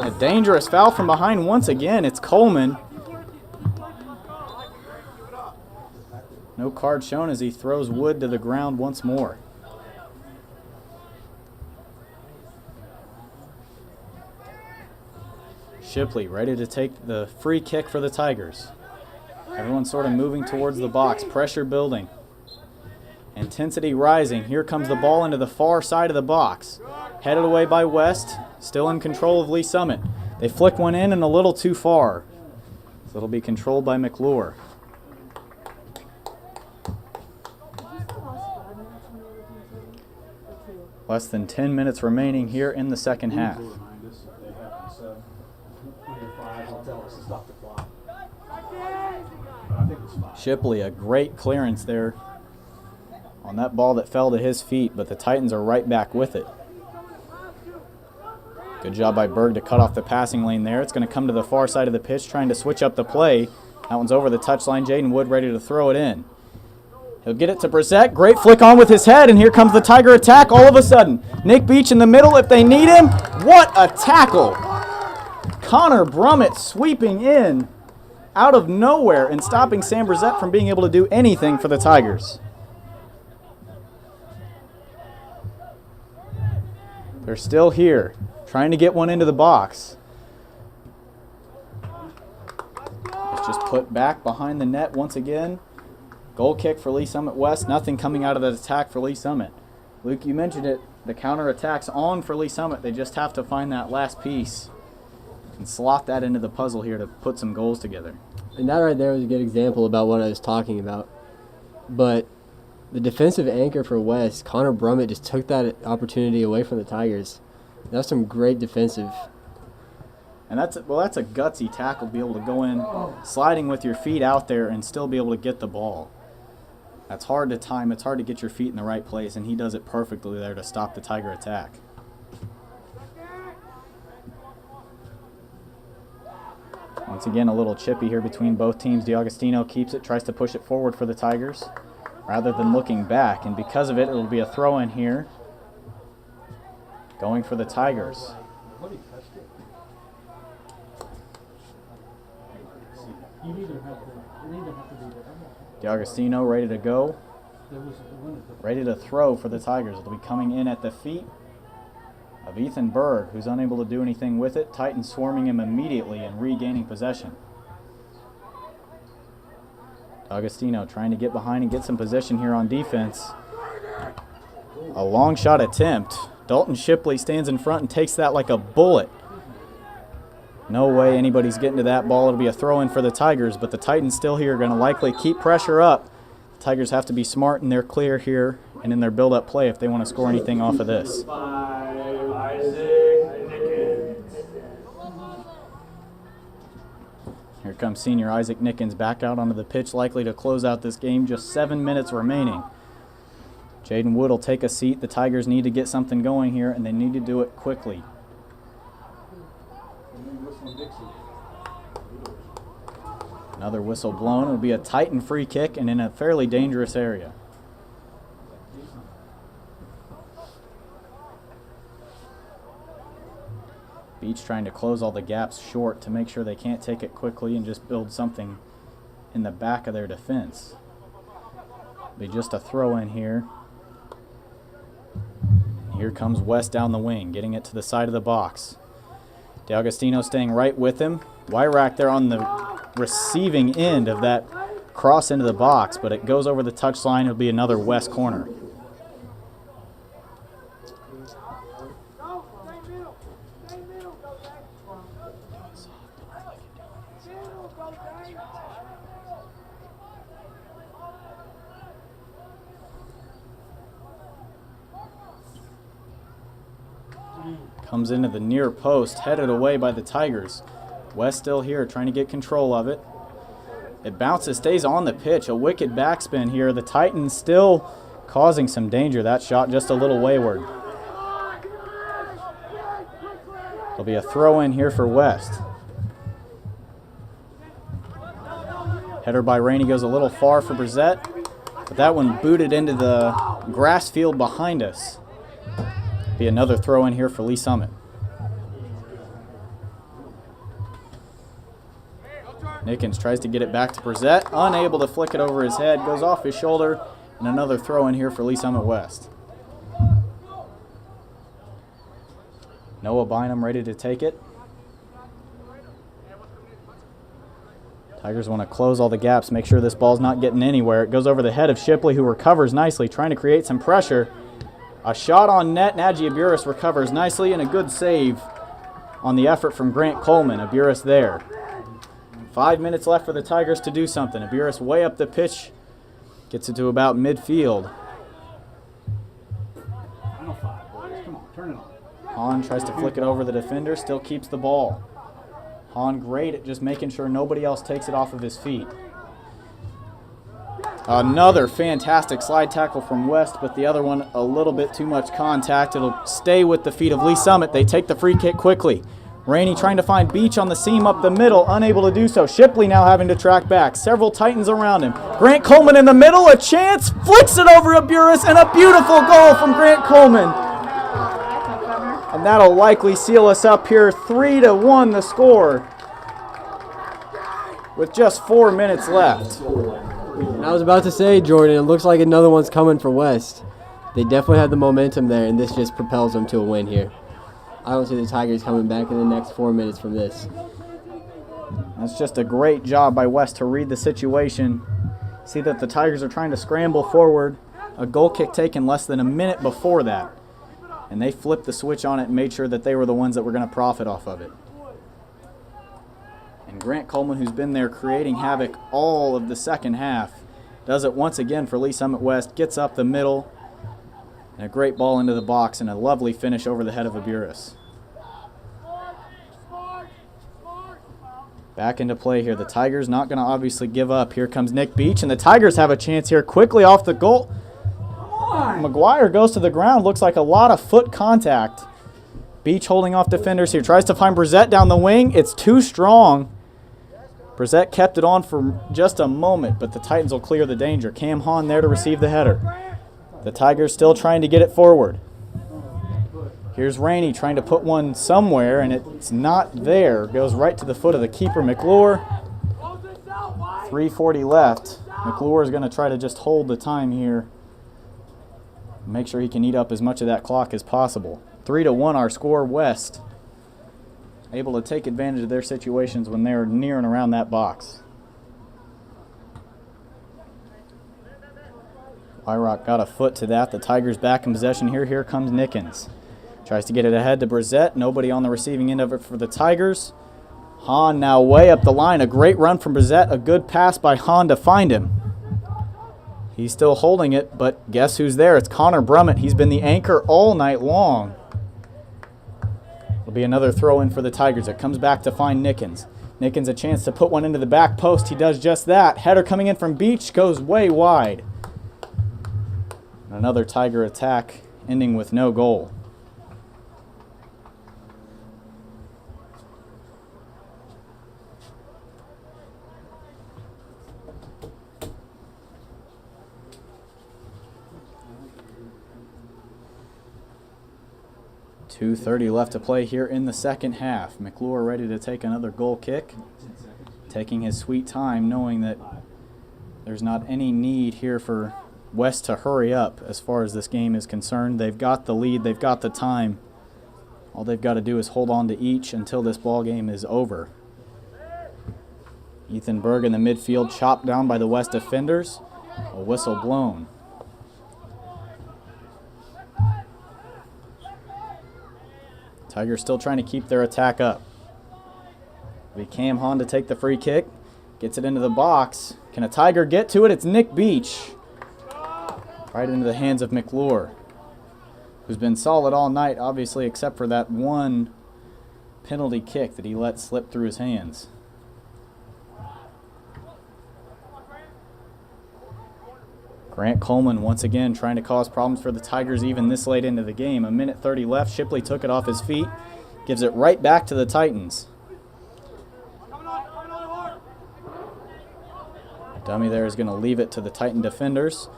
A dangerous foul from behind once again. It's Coleman. No card shown as he throws Wood to the ground once more. Shipley ready to take the free kick for the Tigers. Everyone's sort of moving towards the box. Pressure building. Intensity rising. Here comes the ball into the far side of the box. Headed away by West. Still in control of Lee Summit. They flick one in and a little too far. So it'll be controlled by McClure. Less than 10 minutes remaining here in the second half. Shipley, a great clearance there on that ball that fell to his feet, but the Titans are right back with it. Good job by Berg to cut off the passing lane there. It's going to come to the far side of the pitch, trying to switch up the play. That one's over the touchline. Jaden Wood ready to throw it in. He'll get it to Brissett. Great flick on with his head, and here comes the Tiger attack all of a sudden. Nick Beach in the middle if they need him. What a tackle! Connor Brummett sweeping in out of nowhere and stopping Sam Brissett from being able to do anything for the Tigers. They're still here, trying to get one into the box. It's just put back behind the net once again. Goal kick for Lee Summit West. Nothing coming out of that attack for Lee Summit. Luke, you mentioned it. The counter attack's on for Lee Summit. They just have to find that last piece and slot that into the puzzle here to put some goals together. And that right there was a good example about what I was talking about. But the defensive anchor for West, Connor Brummett, just took that opportunity away from the Tigers. That's some great defensive. And that's a gutsy tackle to be able to go in, sliding with your feet out there and still be able to get the ball. That's hard to time. It's hard to get your feet in the right place, and he does it perfectly there to stop the Tiger attack. Once again, a little chippy here between both teams. DiAugustino keeps it, tries to push it forward for the Tigers rather than looking back, and because of it, it'll be a throw-in here going for the Tigers. DiAugustino ready to go, ready to throw for the Tigers. It'll be coming in at the feet of Ethan Berg, who's unable to do anything with it. Titans swarming him immediately and regaining possession. DiAugustino trying to get behind and get some position here on defense. A long shot attempt. Dalton Shipley stands in front and takes that like a bullet. No way anybody's getting to that ball. It'll be a throw-in for the Tigers, but the Titans still here are going to likely keep pressure up. The Tigers have to be smart in their clear here and in their build-up play if they want to score anything off of this. Here comes senior Isaac Nickens back out onto the pitch, likely to close out this game. Just 7 minutes remaining. Jaden Wood will take a seat. The Tigers need to get something going here, and they need to do it quickly. Another whistle blown. It'll be a Titan free kick and in a fairly dangerous area. Beach trying to close all the gaps short to make sure they can't take it quickly and just build something in the back of their defense. It'll be just a throw in here. Here comes West down the wing, getting it to the side of the box. DiAugustino staying right with him. Wyrack there on the receiving end of that cross into the box, but it goes over the touchline. It'll be another West corner. Comes into the near post, headed away by the Tigers. West still here, trying to get control of it. It bounces, stays on the pitch. A wicked backspin here. The Titans still causing some danger. That shot just a little wayward. There'll be a throw in here for West. Header by Rainey goes a little far for Brissett, but that one booted into the grass field behind us. Be another throw in here for Lee Summit. Nickens tries to get it back to Brissett, unable to flick it over his head, goes off his shoulder, and another throw in here for Lee Summit West. Noah Bynum ready to take it. Tigers want to close all the gaps, make sure this ball's not getting anywhere. It goes over the head of Shipley, who recovers nicely, trying to create some pressure. A shot on net, Najee Aburis recovers nicely, and a good save on the effort from Grant Coleman. Aburis there. 5 minutes left for the Tigers to do something. Aburis way up the pitch, gets it to about midfield. Final 5, boys. Come on, turn it on. Hahn tries to flick it over the defender, still keeps the ball. Hahn great at just making sure nobody else takes it off of his feet. Another fantastic slide tackle from West, but the other one a little bit too much contact. It'll stay with the feet of Lee Summit. They take the free kick quickly. Rainey trying to find Beach on the seam up the middle, unable to do so. Shipley now having to track back. Several Titans around him. Grant Coleman in the middle, a chance, flicks it over Aburis, and a beautiful goal from Grant Coleman. And that'll likely seal us up here. 3-1 the score with just 4 minutes left. I was about to say, Jordan, it looks like another one's coming for West. They definitely have the momentum there, and this just propels them to a win here. I don't see the Tigers coming back in the next 4 minutes from this. That's just a great job by West to read the situation. See that the Tigers are trying to scramble forward. A goal kick taken less than a minute before that. And they flipped the switch on it and made sure that they were the ones that were going to profit off of it. And Grant Coleman, who's been there creating havoc all of the second half, does it once again for Lee Summit West, gets up the middle, and a great ball into the box and a lovely finish over the head of Aburis. Back into play here. The Tigers not going to obviously give up. Here comes Nick Beach, and the Tigers have a chance here quickly off the goal. McGuire goes to the ground. Looks like a lot of foot contact. Beach holding off defenders here. Tries to find Brissett down the wing. It's too strong. Brissett kept it on for just a moment, but the Titans will clear the danger. Cam Hahn there to receive the header. The Tigers still trying to get it forward. Here's Rainey trying to put one somewhere, and it's not there. Goes right to the foot of the keeper, McClure. 3:40 left. McClure is going to try to just hold the time here. Make sure he can eat up as much of that clock as possible. 3-1 our score. West able to take advantage of their situations when they're near and around that box. Wyrock got a foot to that. The Tigers back in possession here. Here comes Nickens. Tries to get it ahead to Brissett. Nobody on the receiving end of it for the Tigers. Hahn now way up the line. A great run from Brissett. A good pass by Hahn to find him. He's still holding it, but guess who's there? It's Connor Brummett. He's been the anchor all night long. It'll be another throw in for the Tigers. It comes back to find Nickens. Nickens a chance to put one into the back post. He does just that. Header coming in from Beach goes way wide. Another Tiger attack ending with no goal. .2:30 left to play here in the second half. McClure ready to take another goal kick. Taking his sweet time, knowing that there's not any need here for West to hurry up as far as this game is concerned. They've got the lead. They've got the time. All they've got to do is hold on to each until this ball game is over. Ethan Berg in the midfield, chopped down by the West defenders. A whistle blown. Tigers still trying to keep their attack up. It'll be Cam Hahn to take the free kick. Gets it into the box. Can a Tiger get to it? It's Nick Beach. Right into the hands of McClure, who's been solid all night, obviously, except for that one penalty kick that he let slip through his hands. Grant Coleman once again trying to cause problems for the Tigers even this late into the game. 1:30 left. Shipley took it off his feet. Gives it right back to the Titans. Dummy there is going to leave it to the Titan defenders.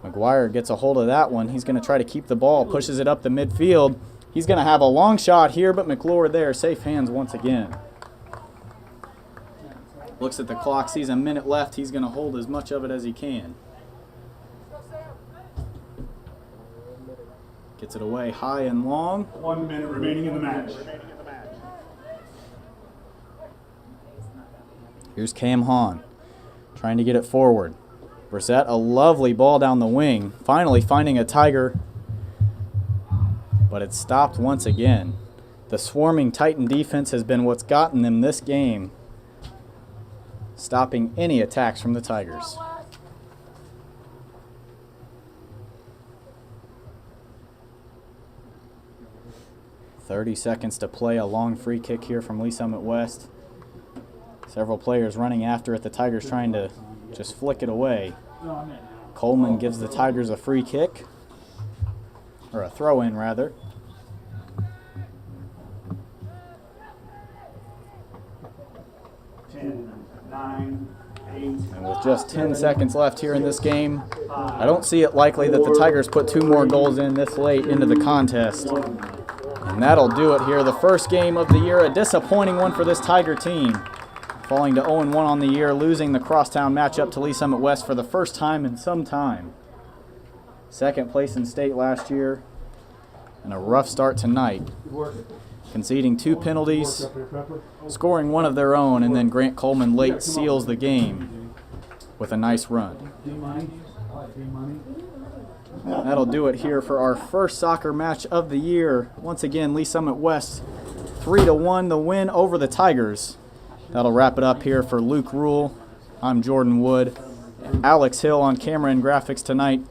McGuire gets a hold of that one. He's going to try to keep the ball. Pushes it up the midfield. He's going to have a long shot here, but McClure there. Safe hands once again. Looks at the clock. Sees a minute left. He's going to hold as much of it as he can. Gets it away high and long. 1 minute remaining in the match. Here's Cam Hahn trying to get it forward. Brissett, a lovely ball down the wing, finally finding a Tiger, but it's stopped once again. The swarming Titan defense has been what's gotten them this game, stopping any attacks from the Tigers. .30 seconds to play, a long free kick here from Lee Summit West. Several players running after it, the Tigers trying to just flick it away. Coleman gives the Tigers a free kick, or a throw-in rather. And with just 10 seconds left here in this game, I don't see it likely that the Tigers put 2 more goals in this late into the contest. And that'll do it here. The first game of the year, a disappointing one for this Tiger team. Falling to 0-1 on the year, losing the crosstown matchup to Lee Summit West for the first time in some time. Second place in state last year, and a rough start tonight. Conceding 2 penalties, scoring 1 of their own, and then Grant Coleman late seals the game with a nice run. That'll do it here for our first soccer match of the year. Once again, Lee Summit West 3-1 the win over the Tigers. That'll wrap it up here for Luke Rule. I'm Jordan Wood. Alex Hill on camera and graphics tonight.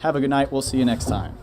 Have a good night. We'll see you next time.